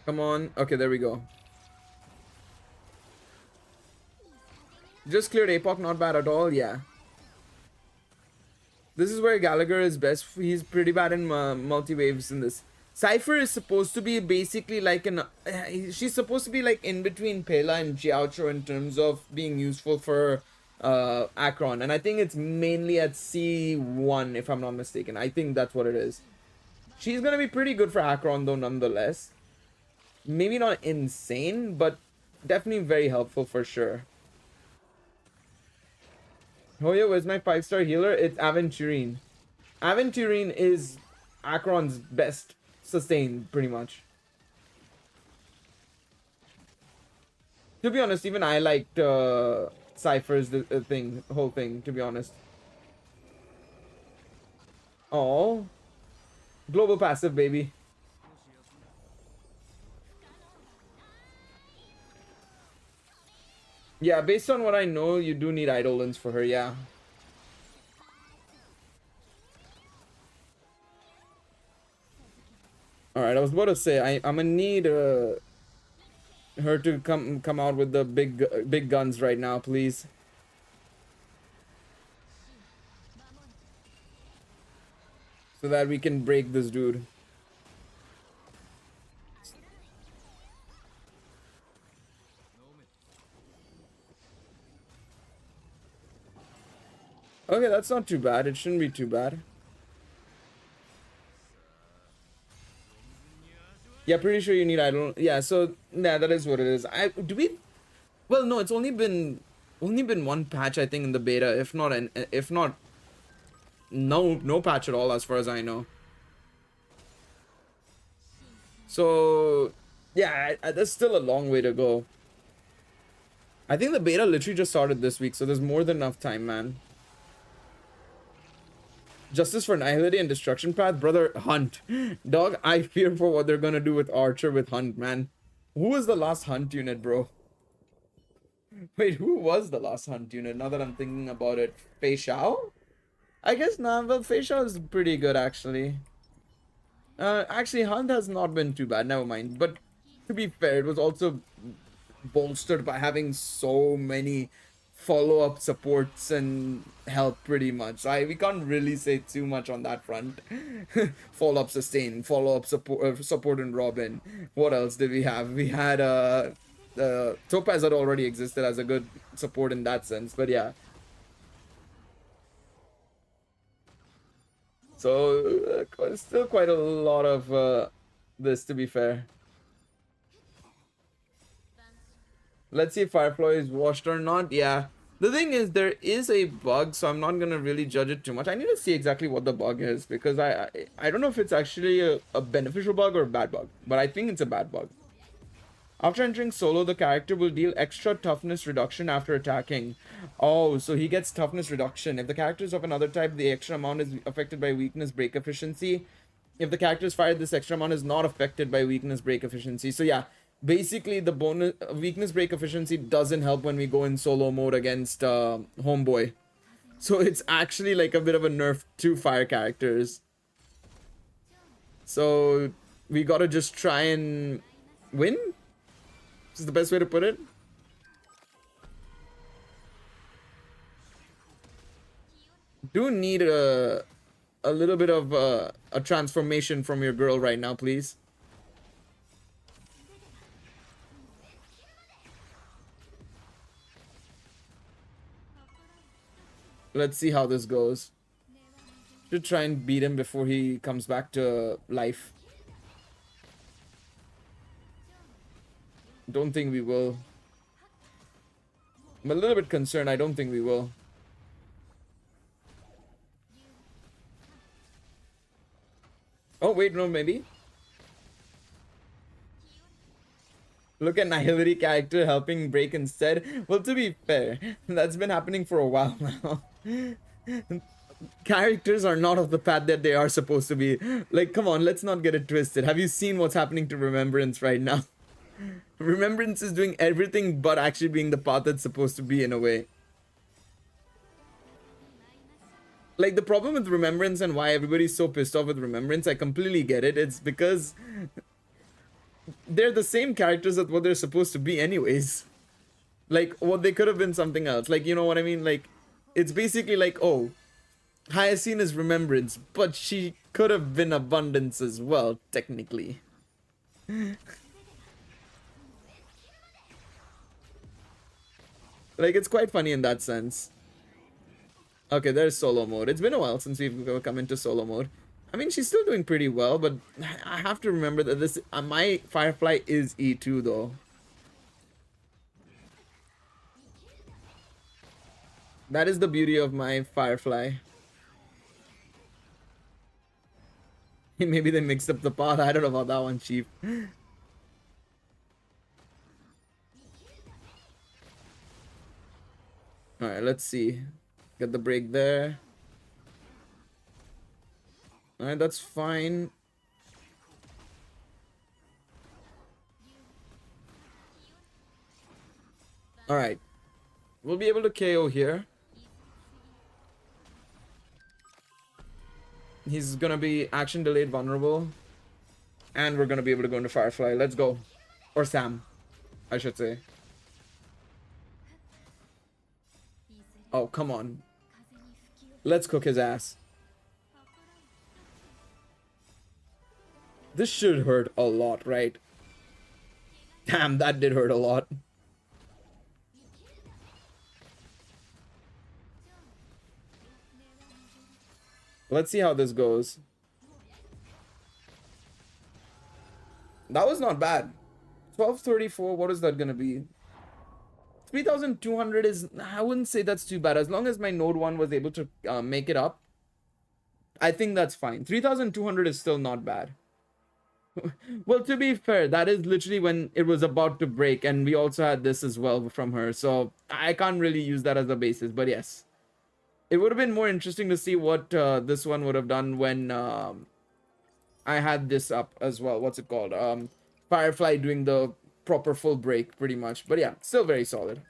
Come on. Okay, there we go. Just cleared Apoc, not bad at all, yeah. This is where Gallagher is best. He's pretty bad in multi-waves in this. Cypher is supposed to be basically like an... she's supposed to be like in between Pela and Jiaocho in terms of being useful for Akron. And I think it's mainly at C1, if I'm not mistaken. I think that's what it is. She's gonna be pretty good for Akron though, nonetheless. Maybe not insane, but definitely very helpful for sure. Oh yeah, where's my 5-star healer? It's Aventurine. Aventurine is Akron's best sustained, pretty much. To be honest, even I liked Cypher's whole thing, to be honest. Oh, global passive, baby. Yeah, based on what I know, you do need Eidolons for her, yeah. Alright, I was about to say, I'm gonna need her to come out with the big guns right now, please. So that we can break this dude. Okay, that's not too bad. It shouldn't be too bad. Yeah, pretty sure you need idle. Yeah, so yeah, that is what it is. Do we? Well, no, it's only been one patch I think in the beta. If not, no patch at all as far as I know. So yeah, there's still a long way to go. I think the beta literally just started this week, so there's more than enough time, man. Justice for Annihility and Destruction Path, brother. Hunt. Dog, I fear for what they're gonna do with Archer with Hunt, man. Who was the last Hunt unit, bro? Wait, who was the last Hunt unit? Now that I'm thinking about it. Fei Shao? I guess, nah, well, Fei Shao is pretty good, actually. Actually, Hunt has not been too bad, never mind. But to be fair, it was also bolstered by having so many follow-up supports and help pretty much. We can't really say too much on that front. Follow-up sustain, follow-up support and Robin. What else did we have? We had Topaz had already existed as a good support in that sense, but yeah. So still quite a lot of this, to be fair. Let's see if Firefly is washed or not. Yeah. The thing is, there is a bug, so I'm not gonna really judge it too much. I need to see exactly what the bug is, because I don't know if it's actually a beneficial bug or a bad bug, but I think it's a bad bug. After entering solo, the character will deal extra toughness reduction after attacking. Oh, so he gets toughness reduction. If the character is of another type, the extra amount is affected by weakness break efficiency. If the character is fired, this extra amount is not affected by weakness break efficiency. So yeah, basically the bonus weakness break efficiency doesn't help when we go in solo mode against Homeboy. So it's actually like a bit of a nerf to fire characters. So we gotta just try and win? This is the best way to put it. Do need a little bit of a transformation from your girl right now, please. Let's see how this goes. Should try and beat him before he comes back to life. Don't think we will. I'm a little bit concerned. I don't think we will. Oh, wait, no, maybe. Look at Nihility character helping break instead. Well, to be fair, that's been happening for a while now. Characters are not of the path that they are supposed to be. Like, come on, let's not get it twisted. Have you seen what's happening to Remembrance right now? Remembrance is doing everything but actually being the path that's supposed to be, in a way. Like, the problem with Remembrance and why everybody's so pissed off with Remembrance, I completely get it. It's because they're the same characters as what they're supposed to be anyways. Like, what they could have been something else. Like, you know what I mean? Like, it's basically like, oh, Hyacinth is Remembrance, but she could have been Abundance as well, technically. Like, it's quite funny in that sense. Okay, there's solo mode. It's been a while since we've come into solo mode. I mean, she's still doing pretty well, but I have to remember that this my Firefly is E2 though. That is the beauty of my Firefly. Maybe they mixed up the path. I don't know about that one, Chief. Alright, let's see. Get the break there. Alright, that's fine. Alright. We'll be able to KO here. He's gonna be action delayed vulnerable. And we're gonna be able to go into Firefly. Let's go. Or Sam, I should say. Oh, come on. Let's cook his ass. This should hurt a lot, right? Damn, that did hurt a lot. Let's see how this goes. That was not bad. 1234, what is that gonna be? 3200 is, I wouldn't say that's too bad. As long as my node 1 was able to make it up, I think that's fine. 3200 is still not bad. Well, to be fair, that is literally when it was about to break, and we also had this as well from her, so I can't really use that as a basis. But yes, it would have been more interesting to see what this one would have done when I had this up as well. What's it called? Firefly doing the proper full break, pretty much. But yeah, still very solid.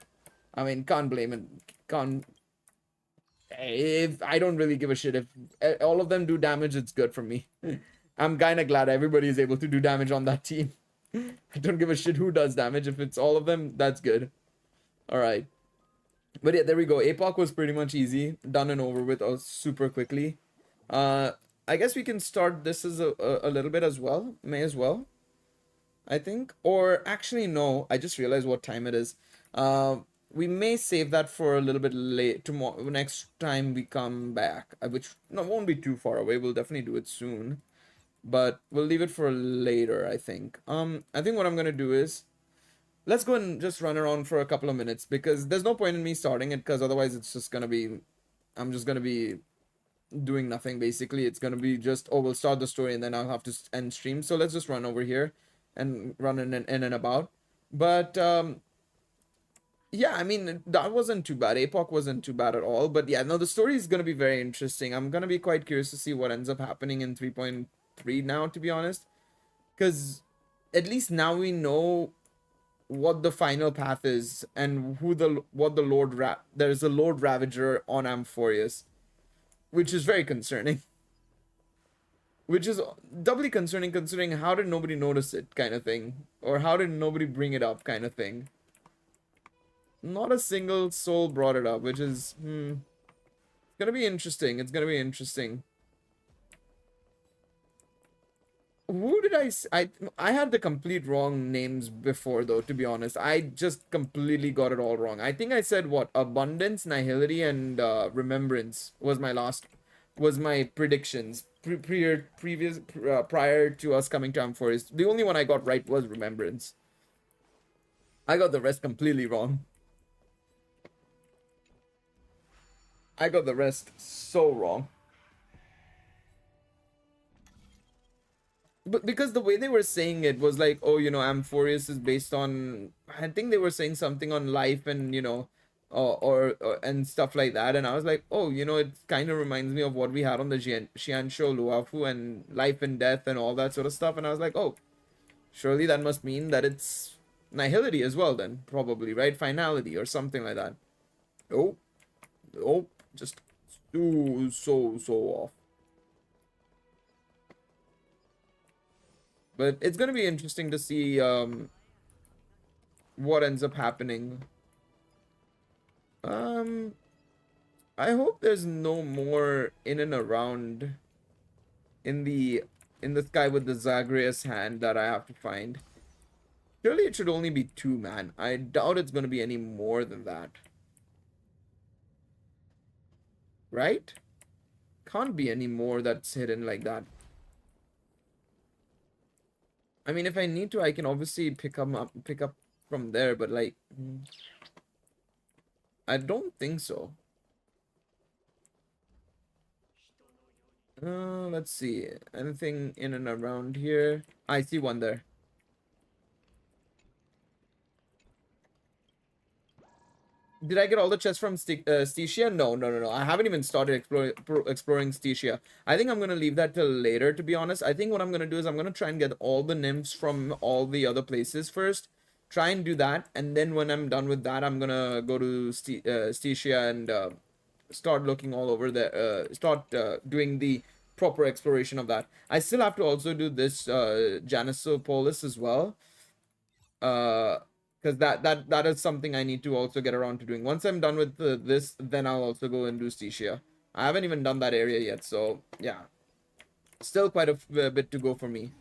I mean, can't blame it. Can't. If I don't really give a shit if all of them do damage, it's good for me. I'm kind of glad everybody is able to do damage on that team. I don't give a shit who does damage. If it's all of them, that's good. All right. But yeah, there we go. APOC was pretty much easy. Done and over with super quickly. I guess we can start this as a little bit as well. May as well, I think. Or actually, no. I just realized what time it is. We may save that for a little bit late tomorrow. Next time we come back, which won't be too far away. We'll definitely do it soon, but we'll leave it for later. I think. I think what I'm gonna do is, let's go and just run around for a couple of minutes, because there's no point in me starting it, because otherwise it's just gonna be, I'm just gonna be doing nothing basically. It's gonna be just, oh, we'll start the story and then I'll have to end stream. So let's just run over here and run in and about. But yeah, I mean, that wasn't too bad. APOC wasn't too bad at all. But yeah, no, the story is gonna be very interesting. I'm gonna be quite curious to see what ends up happening in 3.3 now, to be honest, because at least now we know what the final path is and what the there's a Lord Ravager on Amphorius, which is very concerning. Which is doubly concerning considering how did nobody notice it, kind of thing, or how did nobody bring it up, kind of thing. Not a single soul brought it up, which is it's gonna be interesting. It's gonna be interesting. Who did I had the complete wrong names before, though, to be honest. I just completely got it all wrong. I think I said what? Abundance, Nihility, and Remembrance was my predictions prior to us coming to Amphoris. The only one I got right was Remembrance. I got the rest completely wrong. I got the rest so wrong. But because the way they were saying it was like, oh, Amphorius is based on, I think they were saying something on life and, or and stuff like that. And I was like, oh, it kind of reminds me of what we had on the Xiansho Luafu and life and death and all that sort of stuff. And I was like, oh, surely that must mean that it's Nihility as well then, probably, right? Finality or something like that. Oh, just so off. But it's gonna be interesting to see what ends up happening. I hope there's no more in and around in the sky with the Zagreus hand that I have to find. Surely it should only be 2, man. I doubt it's gonna be any more than that. Right? Can't be any more that's hidden like that. I mean, if I need to, I can obviously pick up from there, but like, I don't think so. Let's see. Anything in and around here? I see one there. Did I get all the chests from Stetia? No. I haven't even started exploring Stetia. I think I'm going to leave that till later, to be honest. I think what I'm going to do is I'm going to try and get all the nymphs from all the other places first. Try and do that. And then when I'm done with that, I'm going to go to Stetia and start looking all over there. Start doing the proper exploration of that. I still have to also do this Janisopolis as well. Because that is something I need to also get around to doing. Once I'm done with this, then I'll also go and do Stetia. I haven't even done that area yet, so yeah. Still quite a bit to go for me.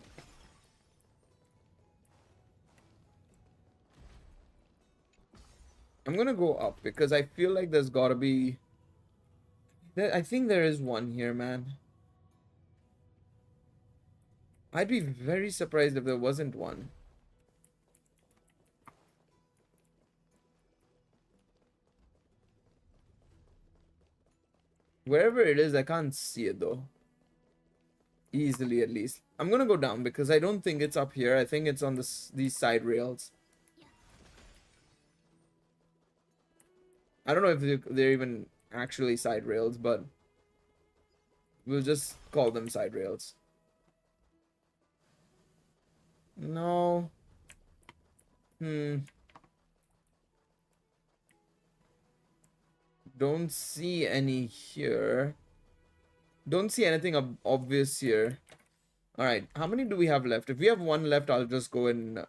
I'm gonna go up because I feel like there's gotta be... I think there is one here, man. I'd be very surprised if there wasn't one. Wherever it is, I can't see it though. Easily, at least. I'm gonna go down because I don't think it's up here. I think it's on these side rails. I don't know if they're even actually side rails, but we'll just call them side rails. No. Don't see any here. Don't see anything obvious here. Alright, how many do we have left? If we have one left, I'll just go and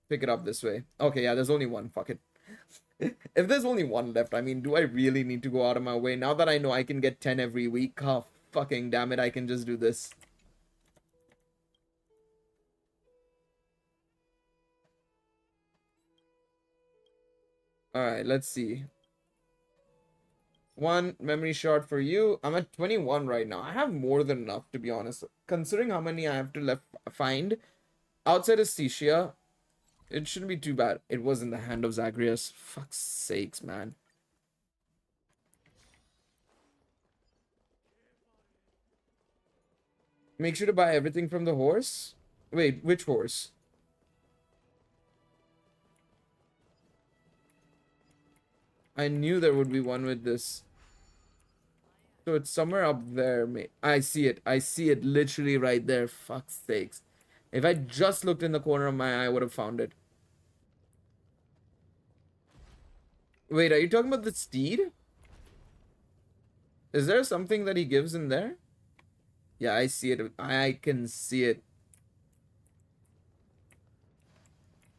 pick it up this way. Okay, yeah, there's only one. Fuck it. If there's only one left, I mean, do I really need to go out of my way? Now that I know I can get 10 every week, oh, fucking damn it, I can just do this. Alright, let's see. One memory shot for you. I'm at 21 right now. I have more than enough, to be honest. Considering how many I have to find outside of Stichia, it shouldn't be too bad. It was in the hand of Zagreus. Fuck's sakes, man. Make sure to buy everything from the horse. Wait, which horse? I knew there would be one with this. So it's somewhere up there, mate. I see it. I see it literally right there. Fuck's sakes. If I just looked in the corner of my eye, I would have found it. Wait, are you talking about the steed? Is there something that he gives in there? Yeah, I see it. I can see it.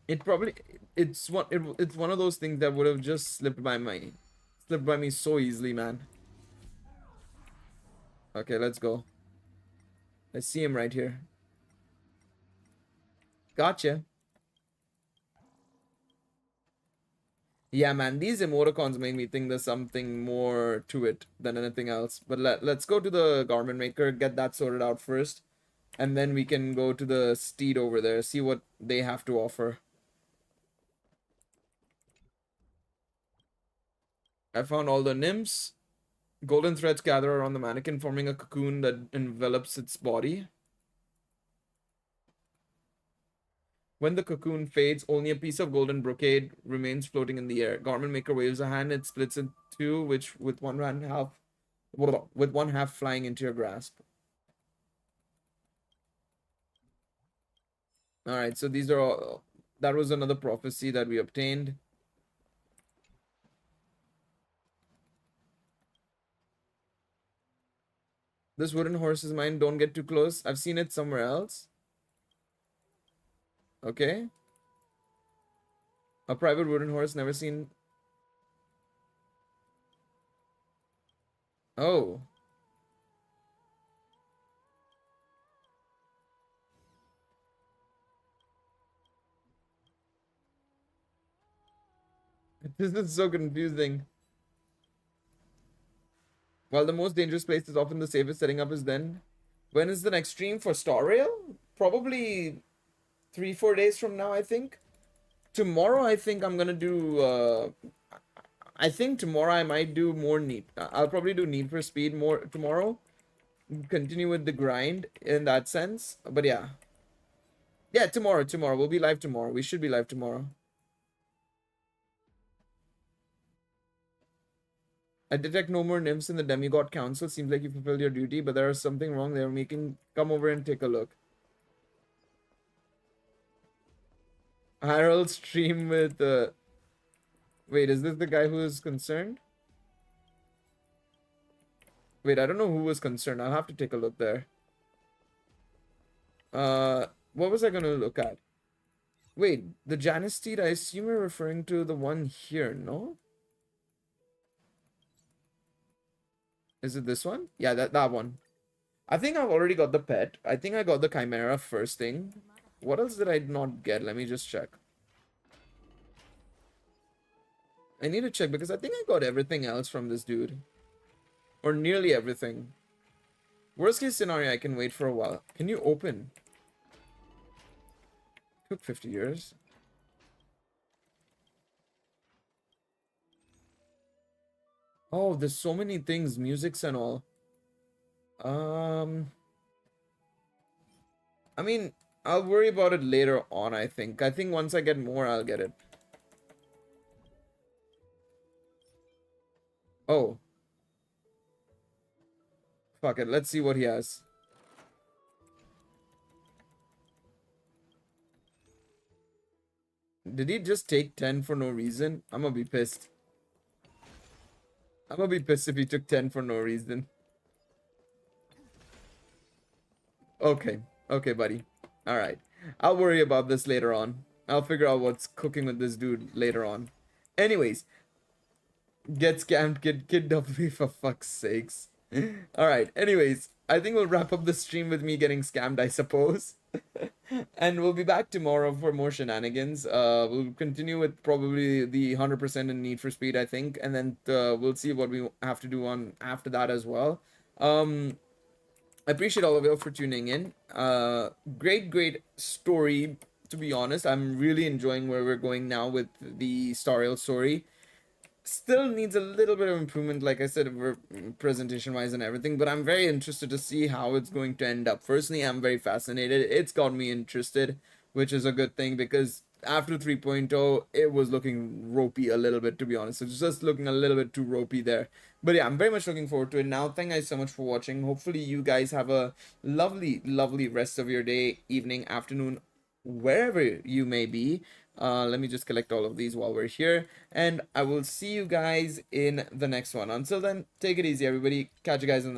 It probably it's one of those things that would have just slipped by me so easily, man. Okay, let's go. I see him right here. Gotcha. Yeah, man, these emoticons make me think there's something more to it than anything else. But let's go to the garment maker, get that sorted out first. And then we can go to the steed over there, see what they have to offer. I found all the nymphs. Golden threads gather around the mannequin, forming a cocoon that envelops its body. When the cocoon fades, only a piece of golden brocade remains floating in the air. Garment maker waves a hand, it splits in two, which with one half flying into your grasp. Alright, so these are all. That was another prophecy that we obtained. This wooden horse is mine. Don't get too close. I've seen it somewhere else. Okay. A private wooden horse, never seen. Oh. This is so confusing. While the most dangerous place is often the safest, setting up is then. When is the next stream for Star Rail? Probably 3-4 days from now, I think. Tomorrow, I think I'm gonna do. I think tomorrow I might do more Need. I'll probably do Need for Speed more tomorrow. Continue with the grind in that sense. But yeah. Yeah, tomorrow. We'll be live tomorrow. We should be live tomorrow. I detect no more nymphs in the demigod council. Seems like you fulfilled your duty, but there is something wrong. They're making. Come over and take a look. Harold stream with. Wait, is this the guy who is concerned? Wait, I don't know who was concerned. I'll have to take a look there. What was I gonna look at? Wait, the Janus steed. I assume you're referring to the one here, no? Is it this one? Yeah, that one. I think I've already got the pet. I think I got the Chimera first thing. What else did I not get? Let me just check. I need to check because I think I got everything else from this dude. Or nearly everything. Worst case scenario, I can wait for a while. Can you open? Took 50 years. Oh, there's so many things, musics and all. Um, I mean, I'll worry about it later on, I think. I think once I get more, I'll get it. Oh, fuck it. Let's see what he has. Did he just take 10 for no reason? I'm gonna be pissed. I'm gonna be pissed if he took 10 for no reason. Okay. Okay, buddy. Alright. I'll worry about this later on. I'll figure out what's cooking with this dude later on. Anyways, get scammed, get kidnapped me for fuck's sakes. Alright, anyways, I think we'll wrap up the stream with me getting scammed, I suppose. And we'll be back tomorrow for more shenanigans. We'll continue with probably the 100% in Need for Speed, I think, and then we'll see what we have to do on after that as well. I appreciate all of you for tuning in. Great story, to be honest. I'm really enjoying where we're going now with the Star Rail story. Still needs a little bit of improvement, like I said, presentation wise and everything, but I'm very interested to see how it's going to end up. Personally, I'm very fascinated. It's got me interested, which is a good thing, because after 3.0 it was looking ropey a little bit, to be honest. It's just looking a little bit too ropey there. But yeah, I'm very much looking forward to it. Now, thank you guys so much for watching. Hopefully you guys have a lovely rest of your day, evening, afternoon, wherever you may be. Let me just collect all of these while we're here, and I will see you guys in the next one. Until then, take it easy, everybody. Catch you guys in the next